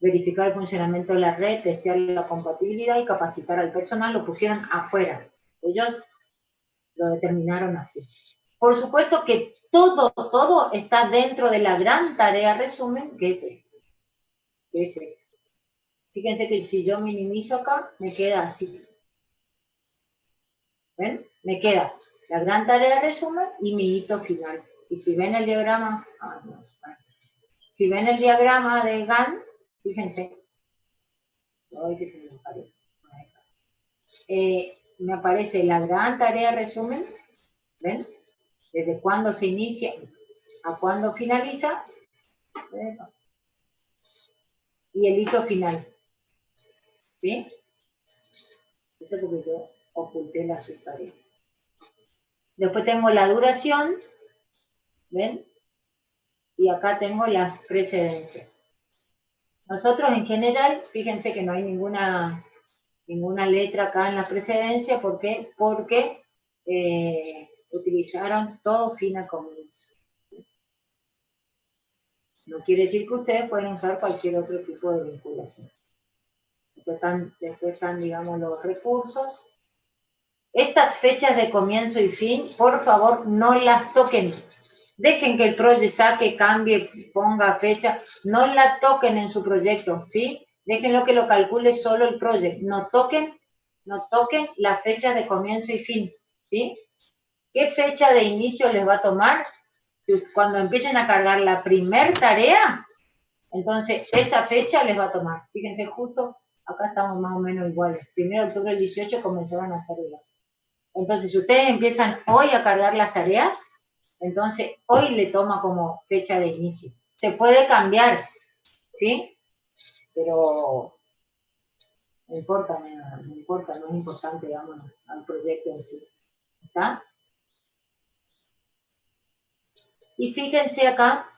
Verificar el funcionamiento de la red, testear la compatibilidad y capacitar al personal, lo pusieron afuera. Ellos lo determinaron así. Por supuesto que todo está dentro de la gran tarea resumen, que es esto. Que es esto. Fíjense que si yo minimizo acá, me queda así. ¿Ven? Me queda la gran tarea resumen y mi hito final. Y si ven el diagrama, Si ven el diagrama de Gantt, fíjense, me aparece la gran tarea resumen, ¿ven? Desde cuándo se inicia a cuándo finaliza, y el hito final, ¿sí? Eso es porque yo oculté la subtarea. Después tengo la duración, ¿ven? Y acá tengo las precedencias. Nosotros en general, fíjense que no hay ninguna letra acá en la precedencia, ¿por qué? Porque utilizaron todo fin al comienzo. No quiere decir que ustedes pueden usar cualquier otro tipo de vinculación. Después están, digamos, los recursos. Estas fechas de comienzo y fin, por favor, no las toquen. Dejen que el proyecto saque, cambie, ponga fecha. No la toquen en su proyecto, ¿sí? Déjenlo que lo calcule solo el proyecto. No toquen las fechas de comienzo y fin, ¿sí? ¿Qué fecha de inicio les va a tomar? Cuando empiecen a cargar la primer tarea, entonces esa fecha les va a tomar. Fíjense, justo acá estamos más o menos iguales. 1 de octubre del 18 comenzaron a hacer igual. Entonces, si ustedes empiezan hoy a cargar las tareas, entonces hoy le toma como fecha de inicio. Se puede cambiar, ¿sí? Pero no importa, no es importante, digamos, al proyecto en sí. ¿Está? Y fíjense acá,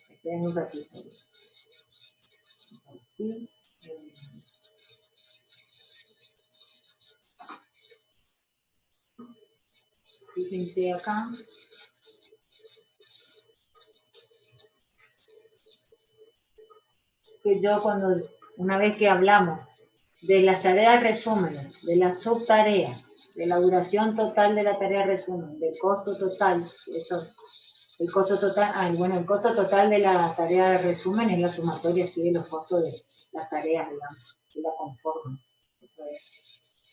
esperen un ratito. Fíjense acá. Que yo una vez que hablamos de las tareas resumen, de las subtareas, de la duración total de la tarea resumen, del costo total, el costo total, el costo total de la tarea de resumen es la sumatoria así de los costos de las tareas, digamos, que la conforman.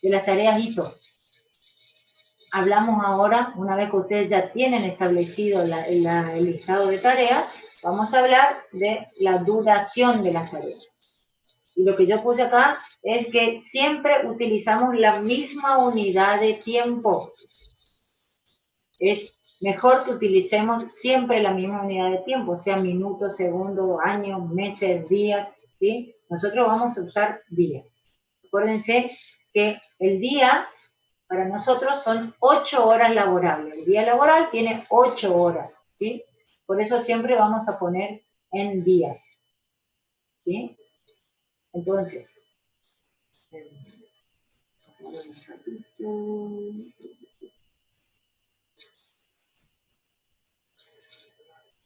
De las tareas hito. Hablamos ahora, una vez que ustedes ya tienen establecido el listado de tareas, vamos a hablar de la duración de las tareas. Y lo que yo puse acá es que siempre utilizamos la misma unidad de tiempo. Es mejor que utilicemos siempre la misma unidad de tiempo, sea minutos, segundos, años, meses, días, ¿sí? Nosotros vamos a usar días. Acuérdense que el día para nosotros son 8 horas laborables. El día laboral tiene 8 horas, ¿sí? Por eso siempre vamos a poner en días, ¿sí? Entonces,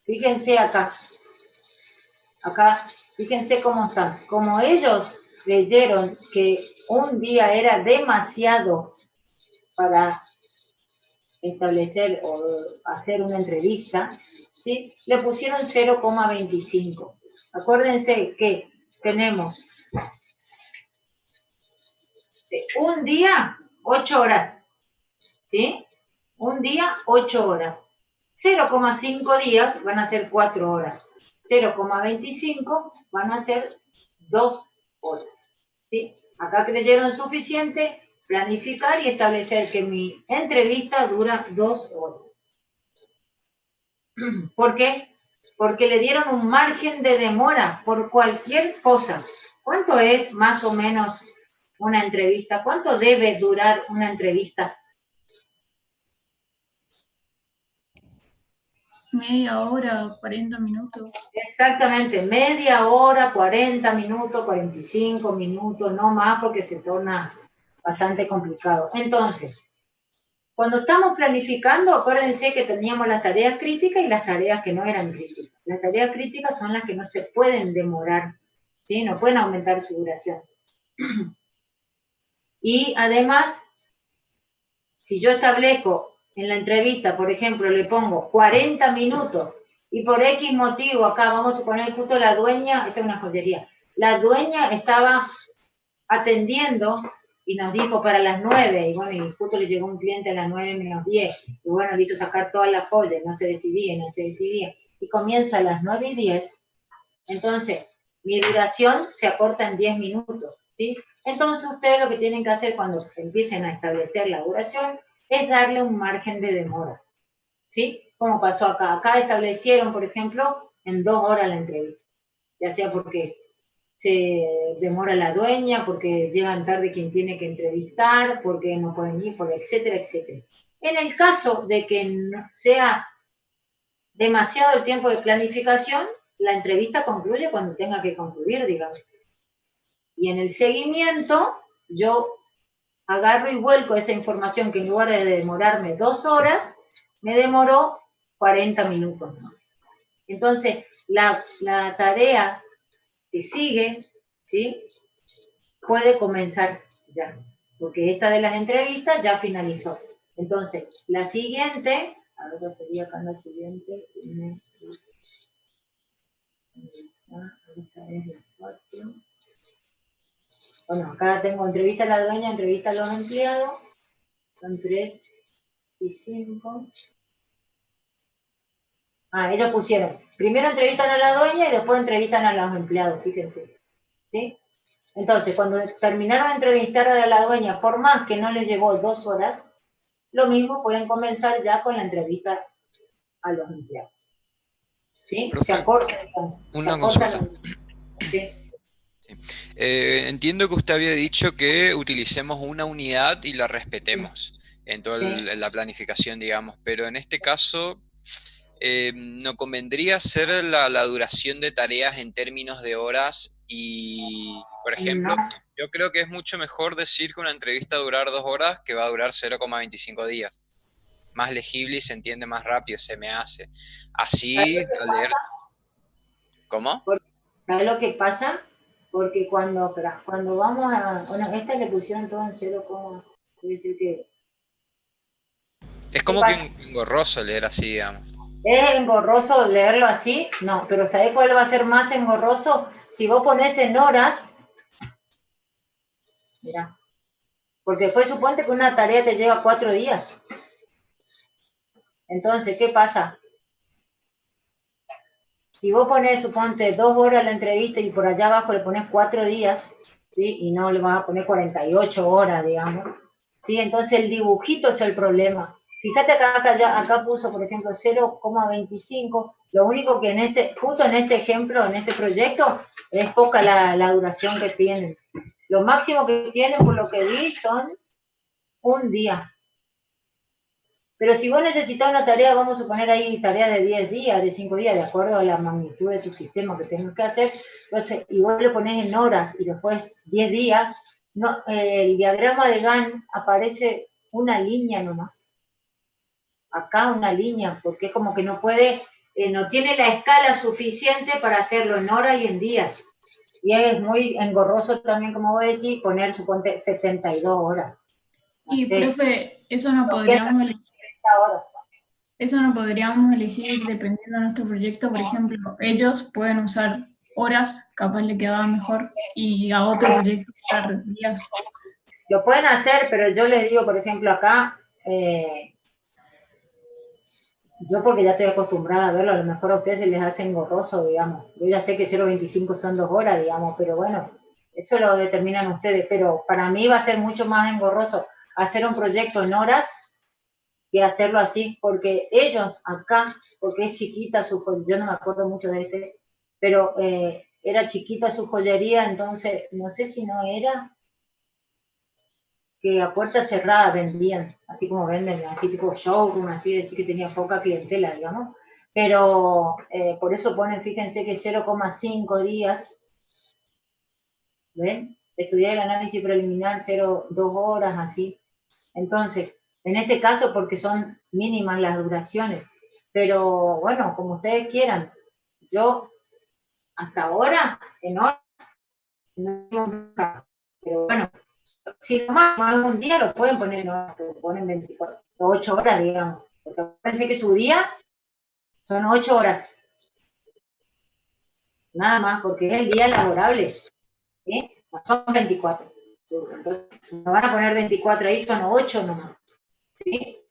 fíjense acá, fíjense cómo están. Como ellos creyeron que un día era demasiado para establecer o hacer una entrevista, ¿sí? Le pusieron 0,25. Acuérdense que tenemos un día, 8 horas, ¿sí? Un día, 8 horas. 0,5 días van a ser 4 horas. 0,25 van a ser 2 horas, ¿sí? Acá creyeron suficiente planificar y establecer que mi entrevista dura 2 horas. ¿Por qué? Porque le dieron un margen de demora por cualquier cosa. ¿Cuánto es más o menos una entrevista? ¿Cuánto debe durar una entrevista? Media hora, 40 minutos. Exactamente, media hora, 40 minutos, 45 minutos, no más porque se torna bastante complicado. Entonces, cuando estamos planificando, acuérdense que teníamos las tareas críticas y las tareas que no eran críticas. Las tareas críticas son las que no se pueden demorar, ¿sí? No pueden aumentar su duración. Y además, si yo establezco en la entrevista, por ejemplo, le pongo 40 minutos y por X motivo, acá vamos a suponer justo la dueña, esta es una joyería, la dueña estaba atendiendo y nos dijo para las 9, y bueno, y justo le llegó un cliente a las 9:10, y bueno, le hizo sacar todas las joyas, no se decidía, y comienza a las 9:10, entonces mi duración se acorta en 10 minutos, ¿sí? Entonces ustedes lo que tienen que hacer cuando empiecen a establecer la duración es darle un margen de demora, ¿sí? Como pasó acá. Acá establecieron, por ejemplo, en 2 horas la entrevista, ya sea porque se demora la dueña, porque llegan tarde quien tiene que entrevistar, porque no pueden ir, por etcétera, etcétera. En el caso de que no sea demasiado el tiempo de planificación, la entrevista concluye cuando tenga que concluir, digamos. Y en el seguimiento, yo agarro y vuelco esa información que en lugar de demorarme 2 horas, me demoró 40 minutos. Entonces, la tarea que sigue, ¿sí?, puede comenzar ya, porque esta de las entrevistas ya finalizó. Entonces, la siguiente, a ver cuál sería acá la siguiente. Esta es la 4. Bueno, acá tengo entrevista a la dueña, entrevista a los empleados, son 3 y 5. Ellos pusieron, primero entrevistan a la dueña y después entrevistan a los empleados, fíjense, ¿sí? Entonces, cuando terminaron de entrevistar a la dueña, por más que no les llevó 2 horas, lo mismo pueden comenzar ya con la entrevista a los empleados, ¿sí? Profe, Se acorta, una consulta. ¿sí? Sí. Entiendo que usted había dicho que utilicemos una unidad y la respetemos en toda la planificación, digamos, pero en este caso, ¿no convendría hacer la duración de tareas en términos de horas? Y, por ejemplo, yo creo que es mucho mejor decir que una entrevista va a durar 2 horas que va a durar 0,25 días. Más legible y se entiende más rápido, se me hace. Así, al leer... ¿Cómo? ¿Sabes lo que pasa? Porque cuando vamos a... Bueno, esta le pusieron todo en 0, quiere decir que... Es como que engorroso leer así, digamos. ¿Es engorroso leerlo así? No, pero ¿sabés cuál va a ser más engorroso? Si vos ponés en horas... Mirá. Porque después suponte que una tarea te lleva 4 días. Entonces, ¿qué pasa? Si vos pones, suponte, 2 horas la entrevista y por allá abajo le pones 4 días, ¿sí? Y no le vas a poner 48 horas, digamos, ¿sí? Entonces el dibujito es el problema. Fíjate acá puso, por ejemplo, 0,25. Lo único que justo en este ejemplo, en este proyecto, es poca la duración que tienen. Lo máximo que tienen, por lo que vi, son 1 día. Pero si vos necesitas una tarea, vamos a suponer ahí tarea de 10 días, de 5 días, de acuerdo a la magnitud de su sistema que tengas que hacer, entonces, y vos le ponés en horas y después 10 días, no, el diagrama de Gantt aparece una línea nomás. Acá una línea, porque es como que no puede, no tiene la escala suficiente para hacerlo en horas y en días. Y es muy engorroso también, como vos decís, poner, suponte, 72 horas. Y, profe, eso no podríamos elegir dependiendo de nuestro proyecto. Por ejemplo, ellos pueden usar horas, capaz le quedaba mejor, y a otro proyecto usar días. Lo pueden hacer, pero yo les digo, por ejemplo, acá, yo porque ya estoy acostumbrada a verlo, a lo mejor a ustedes se les hace engorroso, digamos. Yo ya sé que 0,25 son 2 horas, digamos, pero bueno, eso lo determinan ustedes. Pero para mí va a ser mucho más engorroso hacer un proyecto en horas que hacerlo así, porque ellos acá, porque es chiquita yo no me acuerdo mucho de pero era chiquita su joyería, entonces, no sé si no era que a puerta cerrada vendían, así como venden, así tipo showroom, así decir que tenía poca clientela, digamos, pero por eso ponen, fíjense que 0,5 días, ¿ven? Estudiar el análisis preliminar 2 horas, así. Entonces, en este caso porque son mínimas las duraciones, pero bueno, como ustedes quieran, yo hasta ahora, en horas, pero bueno, si nomás un día lo pueden poner en horas, lo ponen 24, 8 horas, digamos, porque parece que su día son 8 horas, nada más, porque es el día laborable, ¿sí? No son 24. Entonces, no van a poner 24 ahí, son 8 nomás, ¿sí?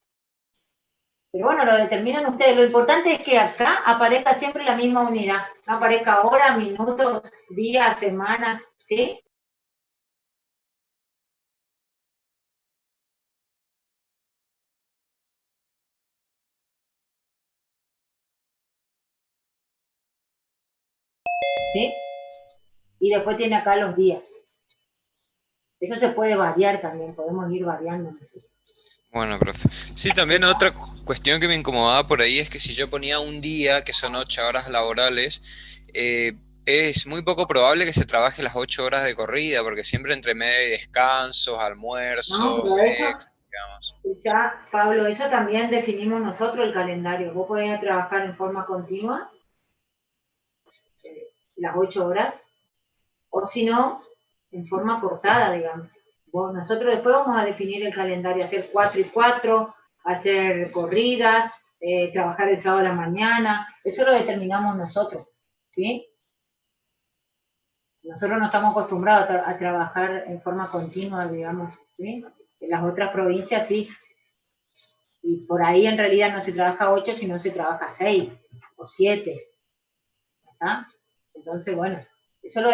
Pero bueno, lo determinan ustedes. Lo importante es que acá aparezca siempre la misma unidad. No aparezca horas, minutos, días, semanas, ¿sí? ¿Sí? Y después tiene acá los días. Eso se puede variar también, podemos ir variando. Bueno, profe. Sí, también otra cuestión que me incomodaba por ahí es que si yo ponía un día, que son 8 horas laborales, es muy poco probable que se trabaje las 8 horas de corrida, porque siempre entre medio hay descansos, No, almuerzos, pero eso, digamos. ya, Pablo, eso también definimos nosotros el calendario. Vos podés trabajar en forma continua, las 8 horas, o si no, en forma cortada, digamos. Nosotros después vamos a definir el calendario, hacer 4 y 4, hacer corridas, trabajar el sábado a la mañana, eso lo determinamos nosotros, ¿sí? Nosotros no estamos acostumbrados a trabajar en forma continua, digamos, ¿sí? En las otras provincias sí, y por ahí en realidad no se trabaja 8, sino se trabaja 6 o 7, ¿está? Entonces, bueno, eso lo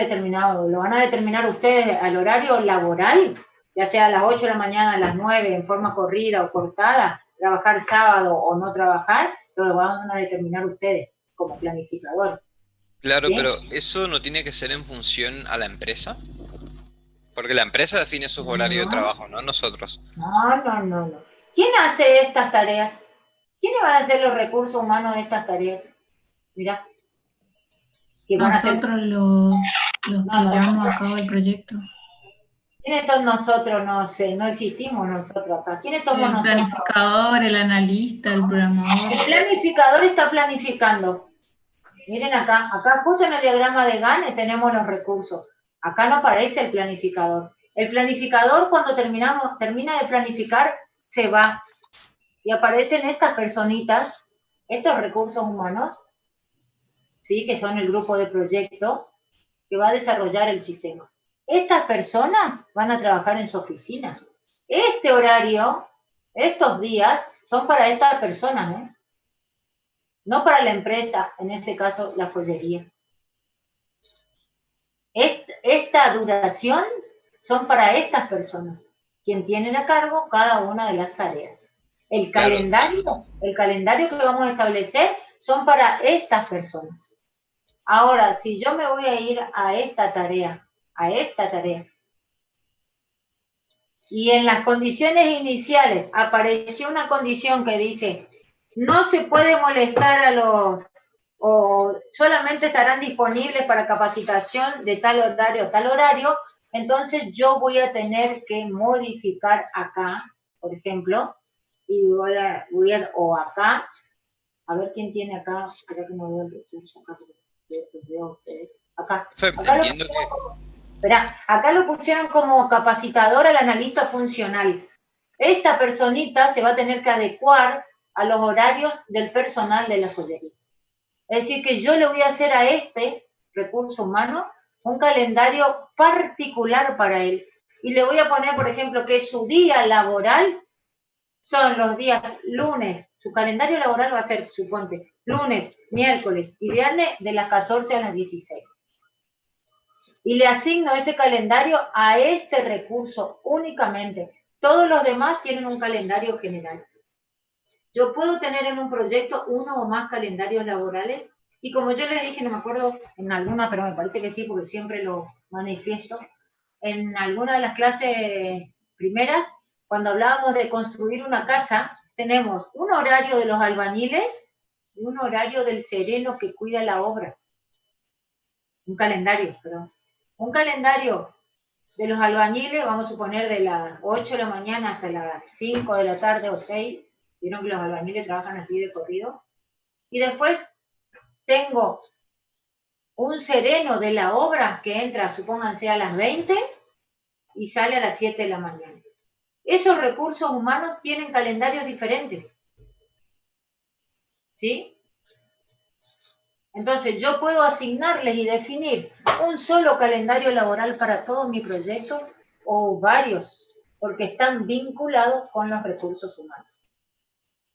van a determinar ustedes al horario laboral, ya sea a las 8 de la mañana, a las 9, en forma corrida o cortada, trabajar sábado o no trabajar, lo van a determinar ustedes como planificadores. Claro, ¿Sí? pero ¿eso no tiene que ser en función a la empresa? Porque la empresa define sus horarios de trabajo, no nosotros. No. ¿Quién hace estas tareas? ¿Quiénes van a hacer los recursos humanos de estas tareas? Mirá, que van a hacer... Nosotros los que No, llevamos a cabo el proyecto. ¿quiénes son nosotros? No sé, no existimos nosotros acá. ¿Quiénes somos El nosotros? planificador, el analista, el programador. El planificador está planificando. Miren acá justo en el diagrama de Gantt tenemos los recursos. Acá no aparece el planificador. El planificador cuando termina de planificar se va y aparecen estas personitas, estos recursos humanos, ¿sí? Que son el grupo de proyecto que va a desarrollar el sistema. Estas personas van a trabajar en su oficina. Este horario, estos días, son para estas personas, ¿no? No para la empresa, en este caso la joyería. Esta duración son para estas personas, quien tienen a cargo cada una de las tareas. El calendario que vamos a establecer son para estas personas. Ahora, si yo me voy a ir a esta tarea, y en las condiciones iniciales apareció una condición que dice, no se puede molestar a los, o solamente estarán disponibles para capacitación de tal horario a tal horario, entonces yo voy a tener que modificar acá, por ejemplo, y o acá, a ver quién tiene acá, espera que no veo el recurso acá, porque veo a ustedes. Acá Entiendo que... acá lo pusieron como capacitador al analista funcional. Esta personita se va a tener que adecuar a los horarios del personal de la joyería. Es decir, que yo le voy a hacer a este recurso humano un calendario particular para él. Y le voy a poner, por ejemplo, que su día laboral son los días lunes. Su calendario laboral va a ser, suponte, lunes, miércoles y viernes de las 14 a las 16. Y le asigno ese calendario a este recurso únicamente. Todos los demás tienen un calendario general. Yo puedo tener en un proyecto uno o más calendarios laborales y como yo les dije, no me acuerdo en alguna, pero me parece que sí, porque siempre lo manifiesto, en alguna de las clases primeras, cuando hablábamos de construir una casa, tenemos un horario de los albañiles y un horario del sereno que cuida la obra. Un calendario, perdón. Un calendario de los albañiles, vamos a suponer de las 8 de la mañana hasta las 5 de la tarde o 6, vieron que los albañiles trabajan así de corrido, y después tengo un sereno de la obra que entra, supónganse, a las 20 y sale a las 7 de la mañana. Esos recursos humanos tienen calendarios diferentes, ¿sí? Entonces, yo puedo asignarles y definir un solo calendario laboral para todo mi proyecto o varios, porque están vinculados con los recursos humanos.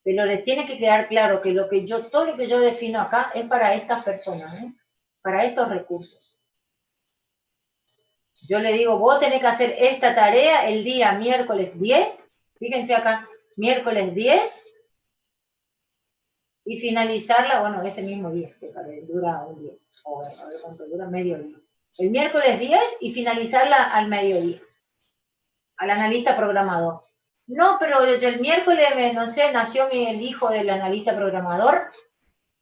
Pero les tiene que quedar claro que todo lo que yo defino acá es para estas personas, ¿eh? Para estos recursos. Yo le digo, vos tenés que hacer esta tarea el día miércoles 10, fíjense acá, miércoles 10, y finalizarla, bueno, ese mismo día, que dura un día, o a ver cuánto dura, medio día. El miércoles 10 y finalizarla al mediodía, al analista programador. No, pero yo el miércoles, no sé, nació el hijo del analista programador,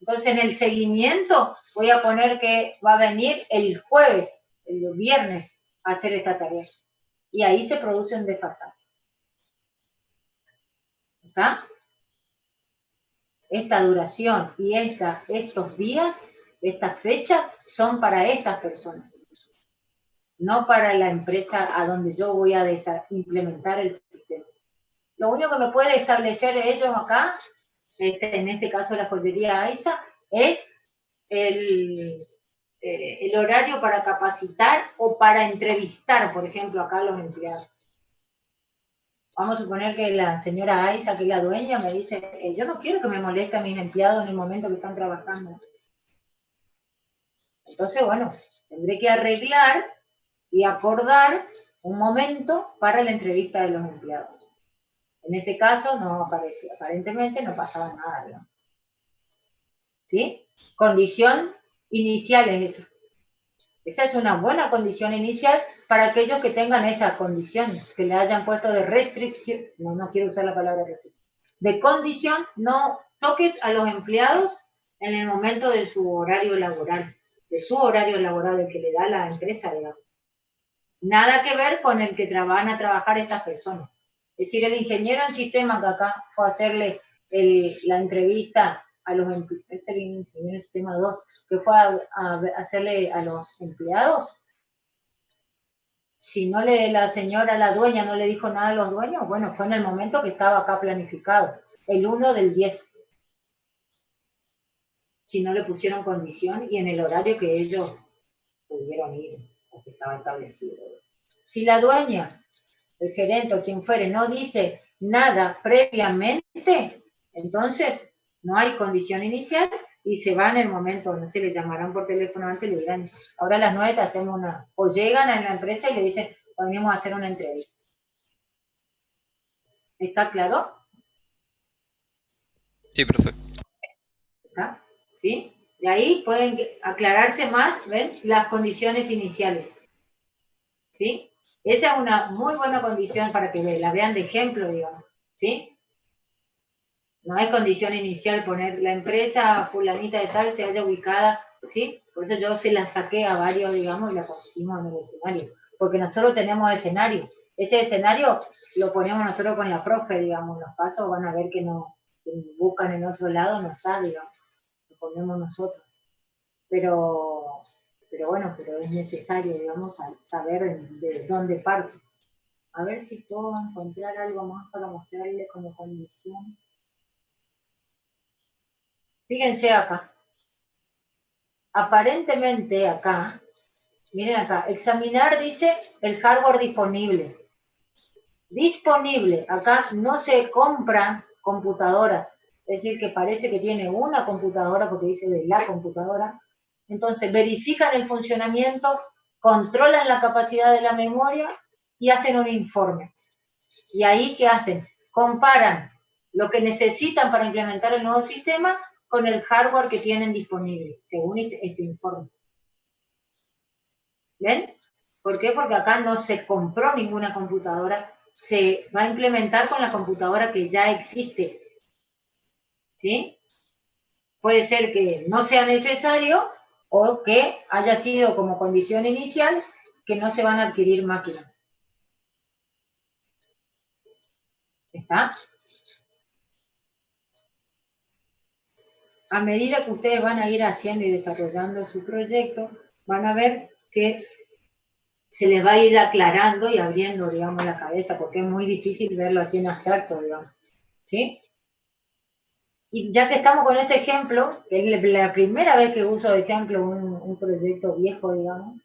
entonces en el seguimiento voy a poner que va a venir el jueves, el viernes, a hacer esta tarea. Y ahí se produce un desfasaje. ¿Está? Esta duración y estos días, estas fechas, son para estas personas. No para la empresa a donde yo voy a implementar el sistema. Lo único que me puede establecer ellos acá, en este caso la joyería AISA, es el horario para capacitar o para entrevistar, por ejemplo, acá a los empleados. Vamos a suponer que la señora Aiza, que es la dueña, me dice, yo no quiero que me moleste a mis empleados en el momento que están trabajando. Entonces, bueno, tendré que arreglar y acordar un momento para la entrevista de los empleados. En este caso no aparecía, aparentemente no pasaba nada, ¿no? ¿Sí? Condición inicial es esa. Esa es una buena condición inicial para aquellos que tengan esa condición, que le hayan puesto de restricción, no quiero usar la palabra restricción, de condición, no toques a los empleados en el momento de su horario laboral, el que le da la empresa, digamos. Nada que ver con el que van a trabajar estas personas. Es decir, el ingeniero en sistema que acá fue a hacerle la entrevista a los empleados, este ingeniero en sistema 2, que fue a hacerle a los empleados, si no la señora, la dueña, no le dijo nada a los dueños, bueno, fue en el momento que estaba acá planificado, el 1/10. Si no le pusieron condición y en el horario que ellos pudieron ir, o que estaba establecido. Si la dueña, el gerente o quien fuere, no dice nada previamente, entonces no hay condición inicial y se va en el momento, no sé, le llamarán por teléfono antes y le dirán, ahora a las 9 te hacemos o llegan a la empresa y le dicen, venimos a hacer una entrevista. ¿Está claro? Sí, profe. ¿Está? ¿Sí? De ahí pueden aclararse más, ¿ven? Las condiciones iniciales. ¿Sí? Esa es una muy buena condición para que la vean de ejemplo, digamos. ¿Sí? No es condición inicial poner la empresa fulanita de tal se haya ubicada, ¿sí? Por eso yo se la saqué a varios, digamos, y la pusimos en el escenario. Porque nosotros tenemos escenario. Ese escenario lo ponemos nosotros con la profe, digamos. Los pasos van a ver que buscan en otro lado, no está, digamos. Lo ponemos nosotros. Pero es necesario, digamos, saber de dónde parto. A ver si puedo encontrar algo más para mostrarle como condición. Fíjense acá. Aparentemente acá, miren acá, examinar dice el hardware disponible. Disponible, acá no se compran computadoras, es decir, que parece que tiene una computadora porque dice de la computadora. Entonces verifican el funcionamiento, controlan la capacidad de la memoria y hacen un informe. Y ahí, ¿qué hacen? Comparan lo que necesitan para implementar el nuevo sistema con el hardware que tienen disponible, según este informe. ¿Ven? ¿Por qué? Porque acá no se compró ninguna computadora, se va a implementar con la computadora que ya existe. ¿Sí? Puede ser que no sea necesario o que haya sido como condición inicial que no se van a adquirir máquinas. ¿Está? A medida que ustedes van a ir haciendo y desarrollando su proyecto, van a ver que se les va a ir aclarando y abriendo, digamos, la cabeza, porque es muy difícil verlo así en abstracto, digamos. ¿Sí? Y ya que estamos con este ejemplo, que es la primera vez que uso de ejemplo un proyecto viejo, digamos,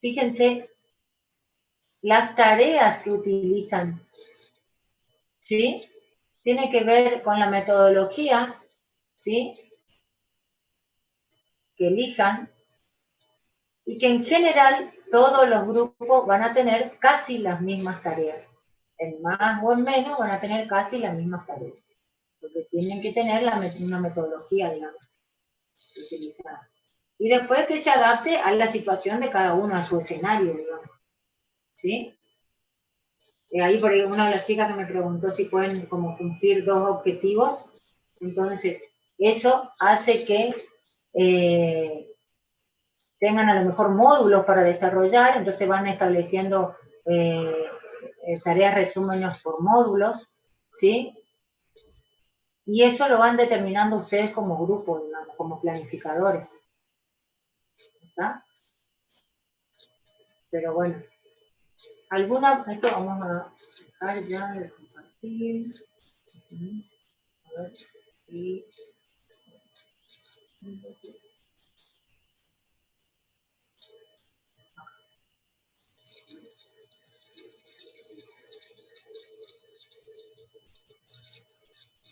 fíjense las tareas que utilizan, ¿sí? Tiene que ver con la metodología, ¿sí? Que elijan, y que en general todos los grupos van a tener casi las mismas tareas. En más o en menos van a tener casi las mismas tareas, porque tienen que tener una metodología, digamos, utilizada. Y después que se adapte a la situación de cada uno, a su escenario, digamos. ¿Sí? Ahí por ahí una de las chicas que me preguntó si pueden como cumplir 2 objetivos, entonces eso hace que tengan a lo mejor módulos para desarrollar, entonces van estableciendo tareas resúmenes por módulos, ¿sí? Y eso lo van determinando ustedes como grupo, digamos, como planificadores. ¿Está? Pero bueno, esto vamos a dejar ya de compartir. A ver, y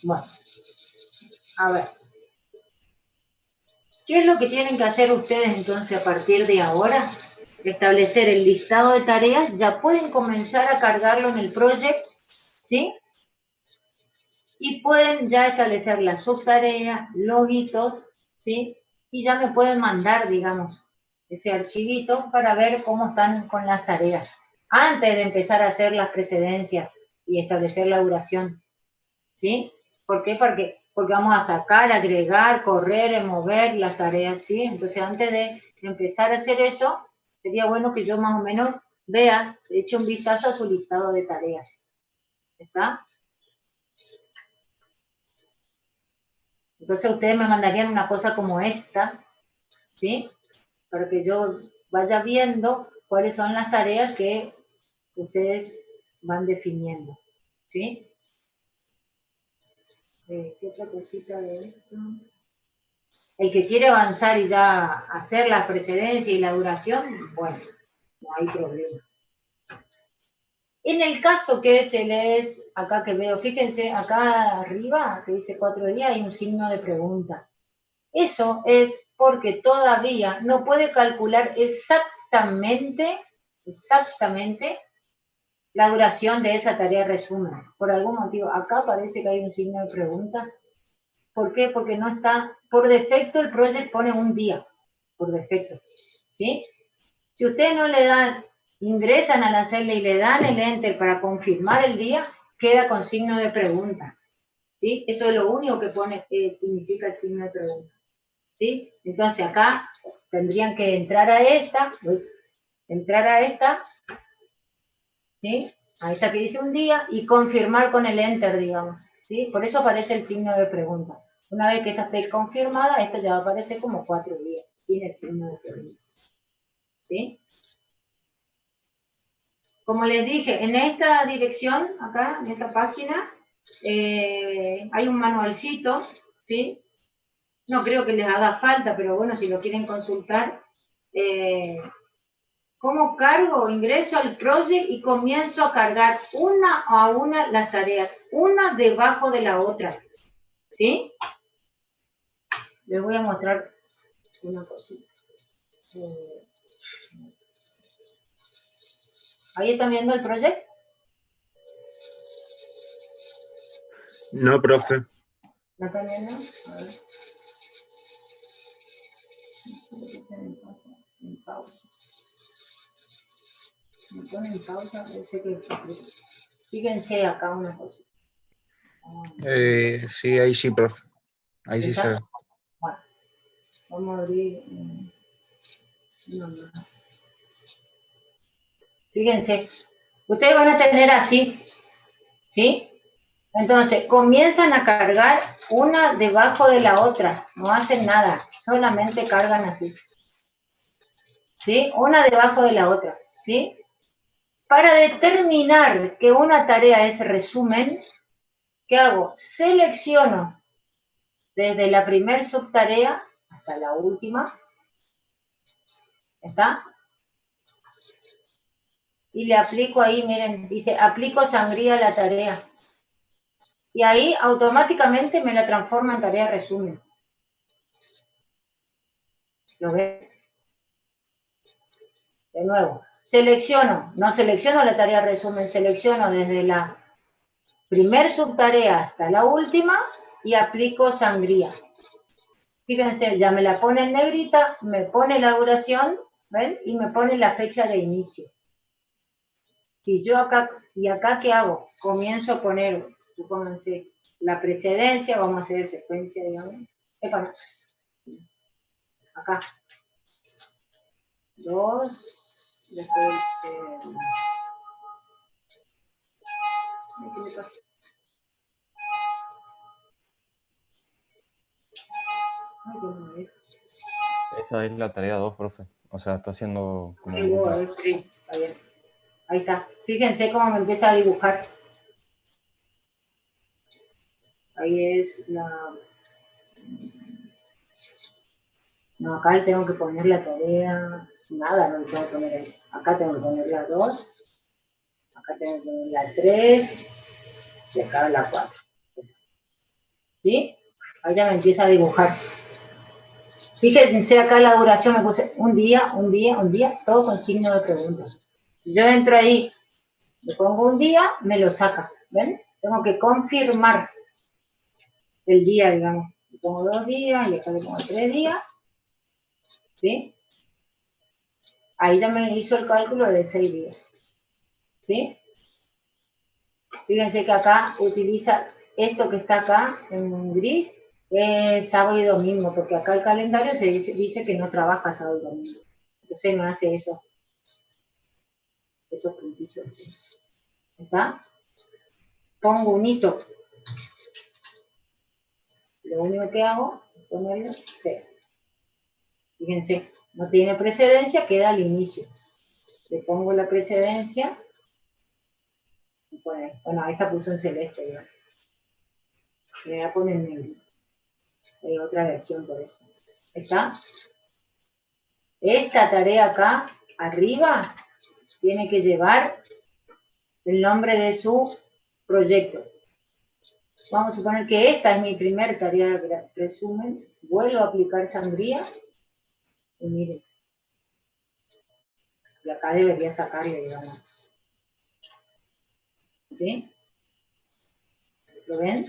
bueno, a ver. ¿Qué es lo que tienen que hacer ustedes entonces a partir de ahora? Establecer el listado de tareas, ya pueden comenzar a cargarlo en el project, ¿sí? Y pueden ya establecer las subtareas, los hitos, ¿sí? Y ya me pueden mandar, digamos, ese archivito para ver cómo están con las tareas, antes de empezar a hacer las precedencias y establecer la duración, ¿sí? ¿Por qué? Porque vamos a sacar, agregar, correr, mover las tareas, ¿sí? Entonces, antes de empezar a hacer eso, sería bueno que yo más o menos vea, eche un vistazo a su listado de tareas. ¿Está? Entonces, ustedes me mandarían una cosa como esta, ¿sí? Para que yo vaya viendo cuáles son las tareas que ustedes van definiendo, ¿sí? ¿Qué otra cosita de esto? El que quiere avanzar y ya hacer la precedencia y la duración, bueno, no hay problema. En el caso que se les, acá que veo, fíjense, acá arriba, que dice 4 días, hay un signo de pregunta. Eso es porque todavía no puede calcular exactamente la duración de esa tarea resumen. Por algún motivo, acá parece que hay un signo de pregunta. ¿Por qué? Porque no está, por defecto el project pone un día, por defecto, ¿sí? Si ustedes no le dan, ingresan a la celda y le dan el enter para confirmar el día, queda con signo de pregunta, ¿sí? Eso es lo único que pone, significa el signo de pregunta, ¿sí? Entonces acá tendrían que entrar a esta, ¿sí? A esta que dice un día y confirmar con el enter, digamos, ¿sí? Por eso aparece el signo de pregunta. Una vez que esta esté confirmada, esto ya va a aparecer como 4 días, tiene el signo de pregunta, ¿sí? Como les dije, en esta dirección, acá, en esta página, hay un manualcito, ¿sí? No creo que les haga falta, pero bueno, si lo quieren consultar, ¿cómo cargo? Ingreso al project y comienzo a cargar una a una las tareas, una debajo de la otra, ¿sí? Les voy a mostrar una cosita. ¿Ahí están viendo el project? No, profe. ¿No están viendo? A ver. En pausa. Me pone en pausa, parece que... Fíjense acá una cosa. Sí, ahí sí, profe. Ahí sí se ve. Bueno, vamos a abrir... Fíjense, ustedes van a tener así, ¿sí? Entonces, comienzan a cargar una debajo de la otra, no hacen nada, solamente cargan así, ¿sí? Una debajo de la otra, ¿sí? Para determinar que una tarea es resumen, ¿Qué hago? Selecciono desde la primer subtarea hasta la última. ¿Está? Y le aplico ahí, miren, dice, aplico sangría a la tarea. Y ahí automáticamente me la transforma en tarea resumen. ¿Lo ven? De nuevo, selecciono, no selecciono la tarea resumen, selecciono desde la primer subtarea hasta la última y aplico sangría. Fíjense, ya me la pone en negrita, me pone la duración, ¿ven? Y me pone la fecha de inicio. Si yo acá, ¿y acá qué hago? Comienzo a poner, supónganse, la precedencia, vamos a hacer secuencia, digamos. Acá. 2, después, ¿qué le pasa? Ay, qué no me deja. Esa es la tarea 2, profe. O sea, está haciendo como... Sí, ahí está. Fíjense cómo me empieza a dibujar. Ahí es la... No, acá le tengo que poner la tarea... Nada, no le tengo que poner ahí. Acá tengo que poner la 2. Acá tengo que poner la 3. Y acá la 4. ¿Sí? Ahí ya me empieza a dibujar. Fíjense acá la duración, me puse un día, todo con signo de pregunta. Si yo entro ahí, le pongo un día, me lo saca. ¿Ven? Tengo que confirmar el día, digamos. Le pongo 2 días y acá le pongo 3 días. ¿Sí? Ahí ya me hizo el cálculo de 6 días. ¿Sí? Fíjense que acá utiliza esto que está acá en gris, sábado y domingo, porque acá el calendario se dice que no trabaja sábado y domingo. Entonces no hace eso. Esos puntitos. ¿Está? Pongo un hito. Lo único que hago es ponerle 0. Fíjense, no tiene precedencia, queda al inicio. Le pongo la precedencia. Bueno, esta puso en celeste, ¿no? Me voy a poner en negro. Hay otra versión por eso. ¿Está? Esta tarea acá, arriba, tiene que llevar el nombre de su proyecto. Vamos a suponer que esta es mi primera tarea de resumen. Vuelvo a aplicar sangría. Y miren. Y acá debería sacarle, digamos. ¿Sí? ¿Lo ven?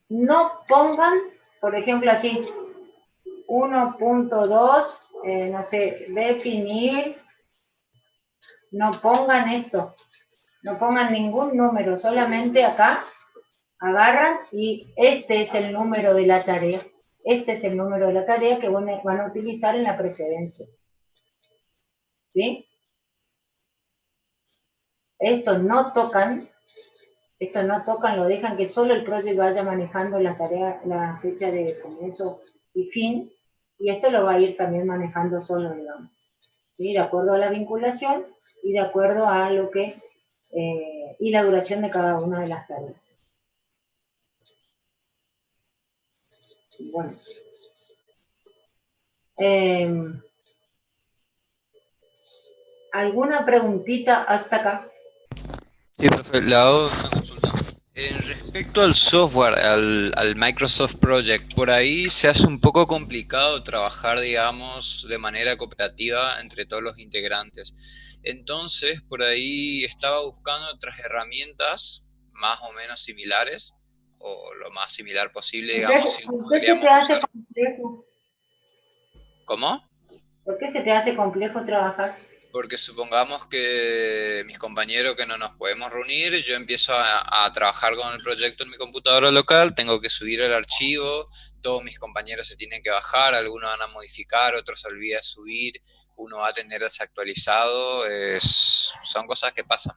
No pongan, por ejemplo, así, 1.2, no sé, definir. No pongan esto. No pongan ningún número, solamente acá agarran y este es el número de la tarea. Este es el número de la tarea que van a utilizar en la precedencia. ¿Sí? Estos no tocan, lo dejan que solo el project vaya manejando la tarea, la fecha de comienzo y fin, y esto lo va a ir también manejando solo, digamos. ¿Sí? De acuerdo a la vinculación y de acuerdo a lo que, y la duración de cada una de las tareas. Bueno. ¿Alguna preguntita hasta acá? Sí, profe, le hago una consulta. Respecto al software, al Microsoft Project, por ahí se hace un poco complicado trabajar, digamos, de manera cooperativa entre todos los integrantes. Entonces, por ahí estaba buscando otras herramientas más o menos similares, o lo más similar posible, digamos, si ¿Por qué se podríamos te hace usar. complejo? ¿Cómo? ¿Por qué se te hace complejo trabajar? Porque supongamos que mis compañeros que no nos podemos reunir, yo empiezo a trabajar con el proyecto en mi computadora local, tengo que subir el archivo, todos mis compañeros se tienen que bajar, algunos van a modificar, otros se olvida subir, uno va a tener desactualizado, son cosas que pasan.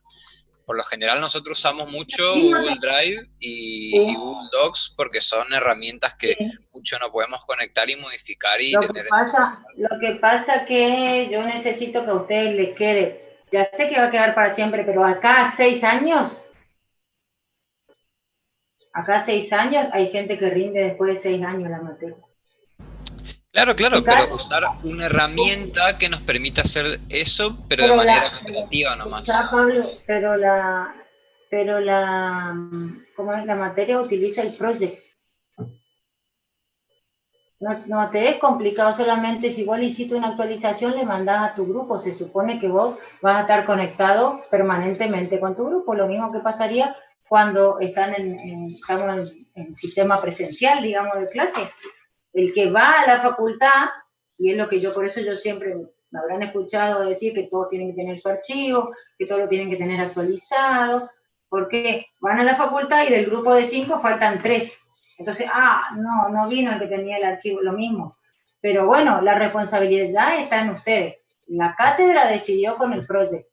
Por lo general nosotros usamos mucho Google Drive y Google Docs porque son herramientas que mucho no podemos conectar y modificar y Lo tener... que pasa que yo necesito que a ustedes les quede ya sé que va a quedar para siempre, pero acá 6 años, hay gente que rinde después de 6 años la materia. Claro, claro, Claro. pero usar una herramienta que nos permita hacer eso, pero de manera cooperativa nomás. Ya, Pablo, pero ¿cómo es? La materia utiliza el project. No te es complicado, solamente si vos le hiciste una actualización, le mandás a tu grupo. Se supone que vos vas a estar conectado permanentemente con tu grupo. Lo mismo que pasaría cuando estamos en sistema presencial, digamos, de clase. El que va a la facultad, y es lo que por eso yo siempre me habrán escuchado decir que todos tienen que tener su archivo, que todos lo tienen que tener actualizado, porque van a la facultad y del grupo de 5 faltan 3. Entonces, no vino el que tenía el archivo, lo mismo. Pero bueno, la responsabilidad está en ustedes. La cátedra decidió con el proyecto.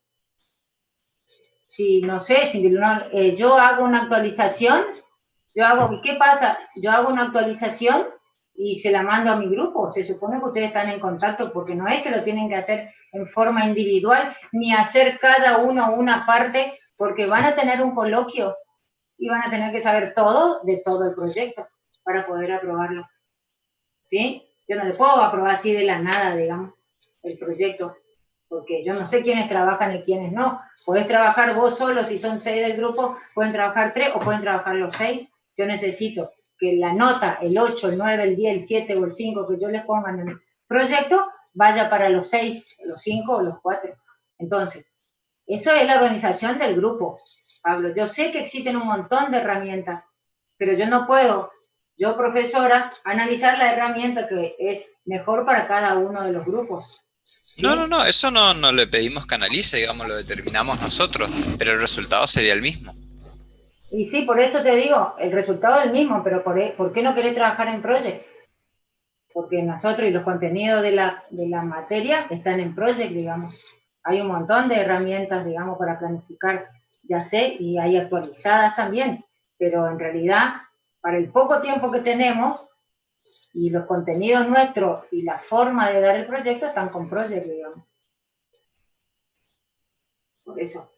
Si, no sé, si yo hago una actualización, ¿qué pasa? Yo hago una actualización y se la mando a mi grupo. Se supone que ustedes están en contacto, porque no es que lo tienen que hacer en forma individual, ni hacer cada uno una parte, porque van a tener un coloquio y van a tener que saber todo de todo el proyecto para poder aprobarlo. ¿Sí? Yo no le puedo aprobar así de la nada, digamos, el proyecto, porque yo no sé quiénes trabajan y quiénes no. Podés trabajar vos solo, si son 6 del grupo, pueden trabajar 3 o pueden trabajar los 6. Yo necesito que la nota, el 8, el 9, el 10, el 7 o el 5 que yo les ponga en el proyecto, vaya para los 6, los 5 o los 4. Entonces, eso es la organización del grupo, Pablo. Yo sé que existen un montón de herramientas, pero yo no puedo, yo profesora, analizar la herramienta que es mejor para cada uno de los grupos. ¿Sí? No, eso no le pedimos que analice, digamos, lo determinamos nosotros, pero el resultado sería el mismo. Y sí, por eso te digo, el resultado es el mismo, pero ¿por qué no querés trabajar en Project? Porque nosotros y los contenidos de la materia están en Project, digamos. Hay un montón de herramientas, digamos, para planificar, ya sé, y hay actualizadas también, pero en realidad, para el poco tiempo que tenemos, y los contenidos nuestros y la forma de dar el proyecto están con Project, digamos. Por eso.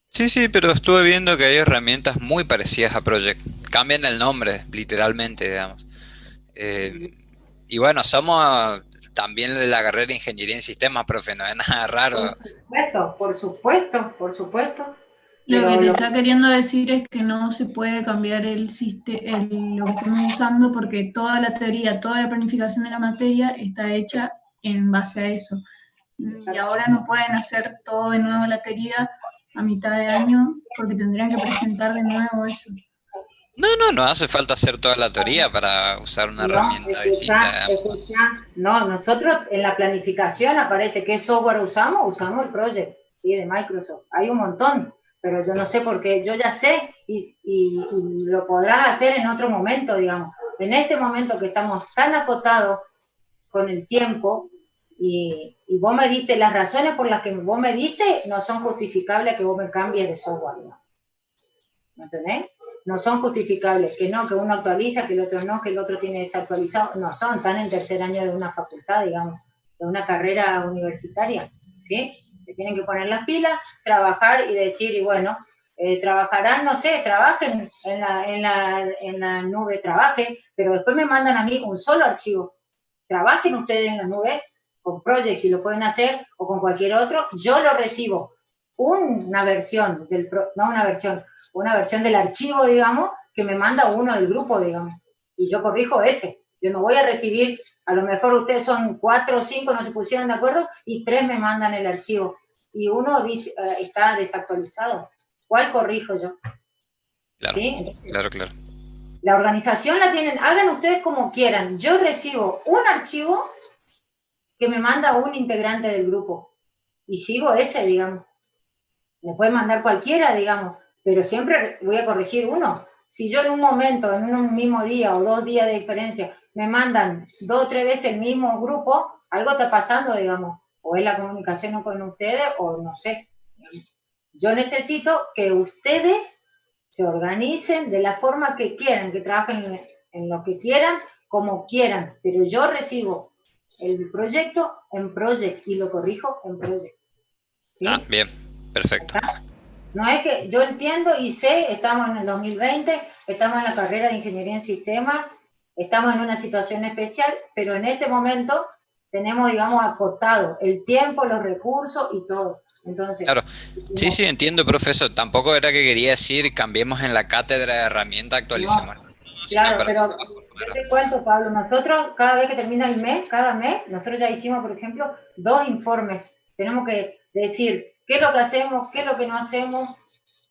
Sí, pero estuve viendo que hay herramientas muy parecidas a Project. Cambian el nombre, literalmente, digamos. Y bueno, somos también de la carrera de Ingeniería en Sistemas, profe, no es nada raro. Por supuesto. Lo que te está queriendo decir es que no se puede cambiar lo que estamos usando, porque toda la teoría, toda la planificación de la materia está hecha en base a eso. Y ahora no pueden hacer todo de nuevo la teoría a mitad de año, porque tendrían que presentar de nuevo eso. No hace falta hacer toda la teoría para usar una herramienta distinta. No, nosotros en la planificación aparece qué software usamos el Project, ¿sí? De Microsoft. Hay un montón, pero yo no sé por qué. Yo ya sé y lo podrás hacer en otro momento, digamos. En este momento que estamos tan acotados con el tiempo y vos me diste, las razones por las que vos me diste no son justificables que vos me cambies de software, digamos. ¿Me entendés? No son justificables, que uno actualiza, que el otro no, que el otro tiene desactualizado, no son, están en tercer año de una facultad, digamos, de una carrera universitaria, ¿sí? Se tienen que poner las pilas, trabajar y decir, y bueno, trabajarán, no sé, trabajen en la nube, trabajen, pero después me mandan a mí un solo archivo. Trabajen ustedes en la nube, con Project si lo pueden hacer, o con cualquier otro, yo lo recibo. Una versión del archivo, digamos, que me manda uno del grupo, digamos, y yo corrijo ese. Yo no voy a recibir, a lo mejor ustedes son 4 o 5, no se pusieron de acuerdo, y 3 me mandan el archivo, y uno dice, está desactualizado. ¿Cuál corrijo yo? Claro, ¿Sí? claro. La organización la tienen, hagan ustedes como quieran. Yo recibo un archivo que me manda un integrante del grupo, y sigo ese, digamos. Me puede mandar cualquiera, digamos, pero siempre voy a corregir uno. Si yo en un momento, en un mismo día o 2 días de diferencia, me mandan 2 o 3 veces el mismo grupo, algo está pasando, digamos, o es la comunicación con ustedes, o no sé. Yo necesito que ustedes se organicen de la forma que quieran, que trabajen en lo que quieran, como quieran, pero yo recibo el proyecto en Project y lo corrijo en Project. ¿sí? Ah, bien, perfecto. ¿Está? No es que yo entiendo y sé, estamos en el 2020, estamos en la carrera de Ingeniería en Sistemas, estamos en una situación especial, pero en este momento tenemos, digamos, acotado el tiempo, los recursos y todo. Entonces, Claro, sí, sí, entiendo, profesor. Tampoco era que quería decir cambiemos en la cátedra de herramienta, actualicemos. no, No, sino claro, para pero trabajo, yo claro. te cuento, Pablo, nosotros cada vez que termina el mes, cada mes, nosotros ya hicimos, por ejemplo, 2 informes. Tenemos que decir qué es lo que hacemos, qué es lo que no hacemos,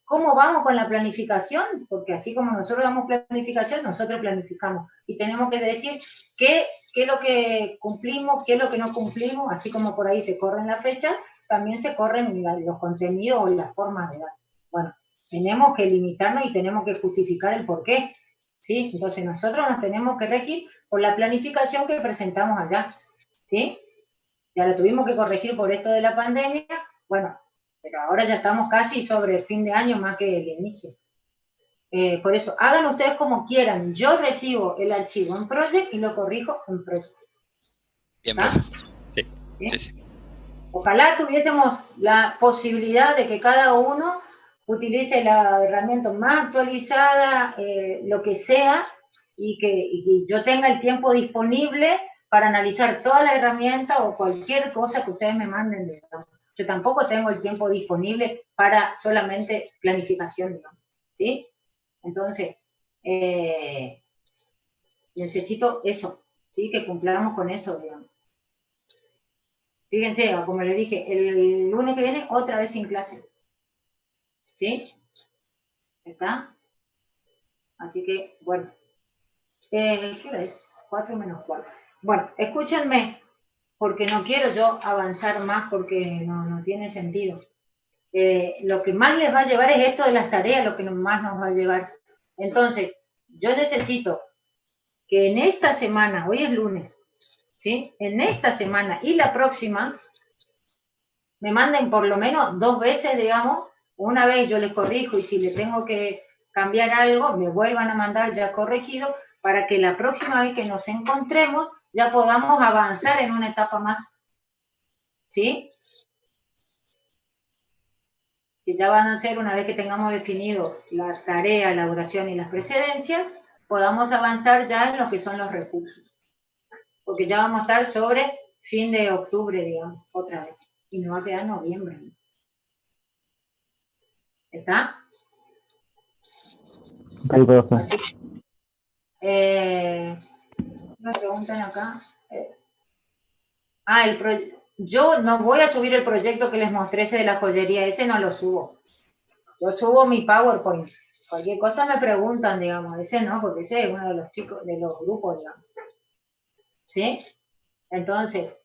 cómo vamos con la planificación, porque así como nosotros damos planificación, nosotros planificamos. Y tenemos que decir qué es lo que cumplimos, qué es lo que no cumplimos, así como por ahí se corren la fecha, también se corren los contenidos o las formas de dar. Bueno, tenemos que limitarnos y tenemos que justificar el porqué, ¿sí? Entonces nosotros nos tenemos que regir por la planificación que presentamos allá, ¿sí? Ya lo tuvimos que corregir por esto de la pandemia, bueno, pero ahora ya estamos casi sobre el fin de año más que el inicio. Por eso, hagan ustedes como quieran. Yo recibo el archivo en Project y lo corrijo en Project. Bien, ¿Está? profe. Sí, ¿Sí? sí, sí. Ojalá tuviésemos la posibilidad de que cada uno utilice la herramienta más actualizada, lo que sea, y que yo tenga el tiempo disponible para analizar toda la herramienta o cualquier cosa que ustedes me manden, digamos. Yo tampoco tengo el tiempo disponible para solamente planificación, digamos, ¿sí? Entonces, necesito eso, ¿sí? Que cumplamos con eso, digamos. Fíjense, como les dije, el lunes que viene otra vez sin clase. ¿Sí? ¿Está? Así que, bueno. ¿Qué hora es? 4 menos 4. Bueno, escúchenme, porque no quiero yo avanzar más porque no tiene sentido. Lo que más les va a llevar es esto de las tareas, lo que más nos va a llevar. Entonces, yo necesito que en esta semana, hoy es lunes, ¿sí? En esta semana y la próxima, me manden por lo menos 2 veces, digamos, una vez yo les corrijo y si le tengo que cambiar algo, me vuelvan a mandar ya corregido para que la próxima vez que nos encontremos ya podamos avanzar en una etapa más. ¿Sí? Que ya van a ser, una vez que tengamos definido la tarea, la duración y las precedencias, podamos avanzar ya en lo que son los recursos. Porque ya vamos a estar sobre fin de octubre, digamos, otra vez. Y nos va a quedar noviembre. ¿Está? Ok, profe. Así, me preguntan acá. Yo no voy a subir el proyecto que les mostré ese de la joyería, ese no lo subo. Yo subo mi PowerPoint. Cualquier cosa me preguntan, digamos, ese no, porque ese es uno de los chicos, de los grupos, digamos. ¿Sí? Entonces,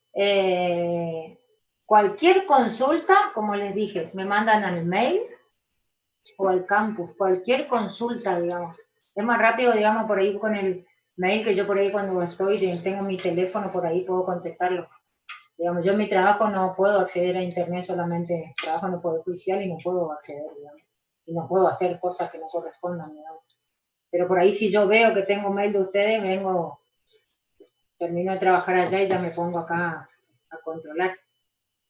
cualquier consulta, como les dije, me mandan al mail o al campus, cualquier consulta, digamos. Es más rápido, digamos, por ahí con el mail, que yo por ahí cuando estoy, tengo mi teléfono, por ahí puedo contestarlo. Digamos, yo en mi trabajo no puedo acceder a internet, solamente trabajo en el Poder Judicial y no puedo acceder, digamos. Y no puedo hacer cosas que no correspondan, digamos. Pero por ahí si yo veo que tengo mail de ustedes, termino de trabajar allá y ya me pongo acá a controlar.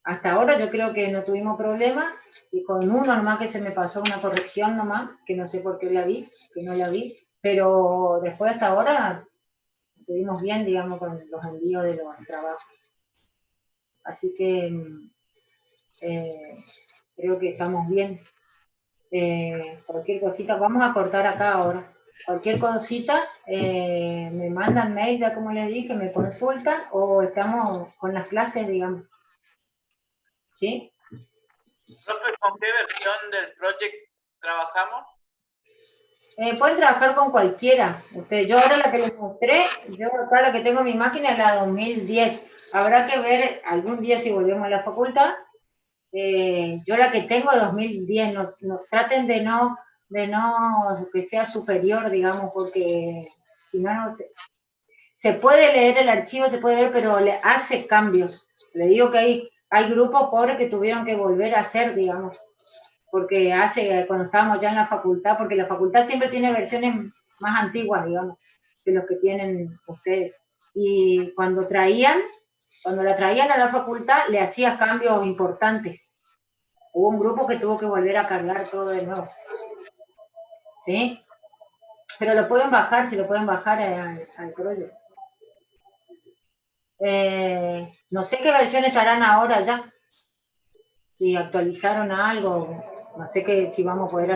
Hasta ahora yo creo que no tuvimos problema, y con uno nomás que se me pasó una corrección nomás, que no sé por qué que no la vi, pero después hasta ahora estuvimos bien, digamos, con los envíos de los trabajos. Así que creo que estamos bien. Cualquier cosita, vamos a cortar acá ahora. Cualquier cosita, me mandan mail, ya como les dije, me consultan, o estamos con las clases, digamos. ¿Sí? Profe, ¿con qué versión del project trabajamos? Pueden trabajar con cualquiera. Yo ahora la que les mostré, yo acá la que tengo en mi máquina es la 2010. Habrá que ver algún día si volvemos a la facultad. Yo la que tengo es 2010. Traten de no que sea superior, digamos, porque si no, se puede leer el archivo, se puede ver, pero le hace cambios. Le digo que hay grupos pobres que tuvieron que volver a hacer, digamos, porque cuando estábamos ya en la facultad, porque la facultad siempre tiene versiones más antiguas, digamos, que los que tienen ustedes. Y cuando la traían a la facultad, le hacía cambios importantes. Hubo un grupo que tuvo que volver a cargar todo de nuevo. ¿Sí? Pero lo pueden bajar, si lo pueden bajar al Corojo. No sé qué versión estarán ahora ya. Si actualizaron algo, no sé si vamos a poder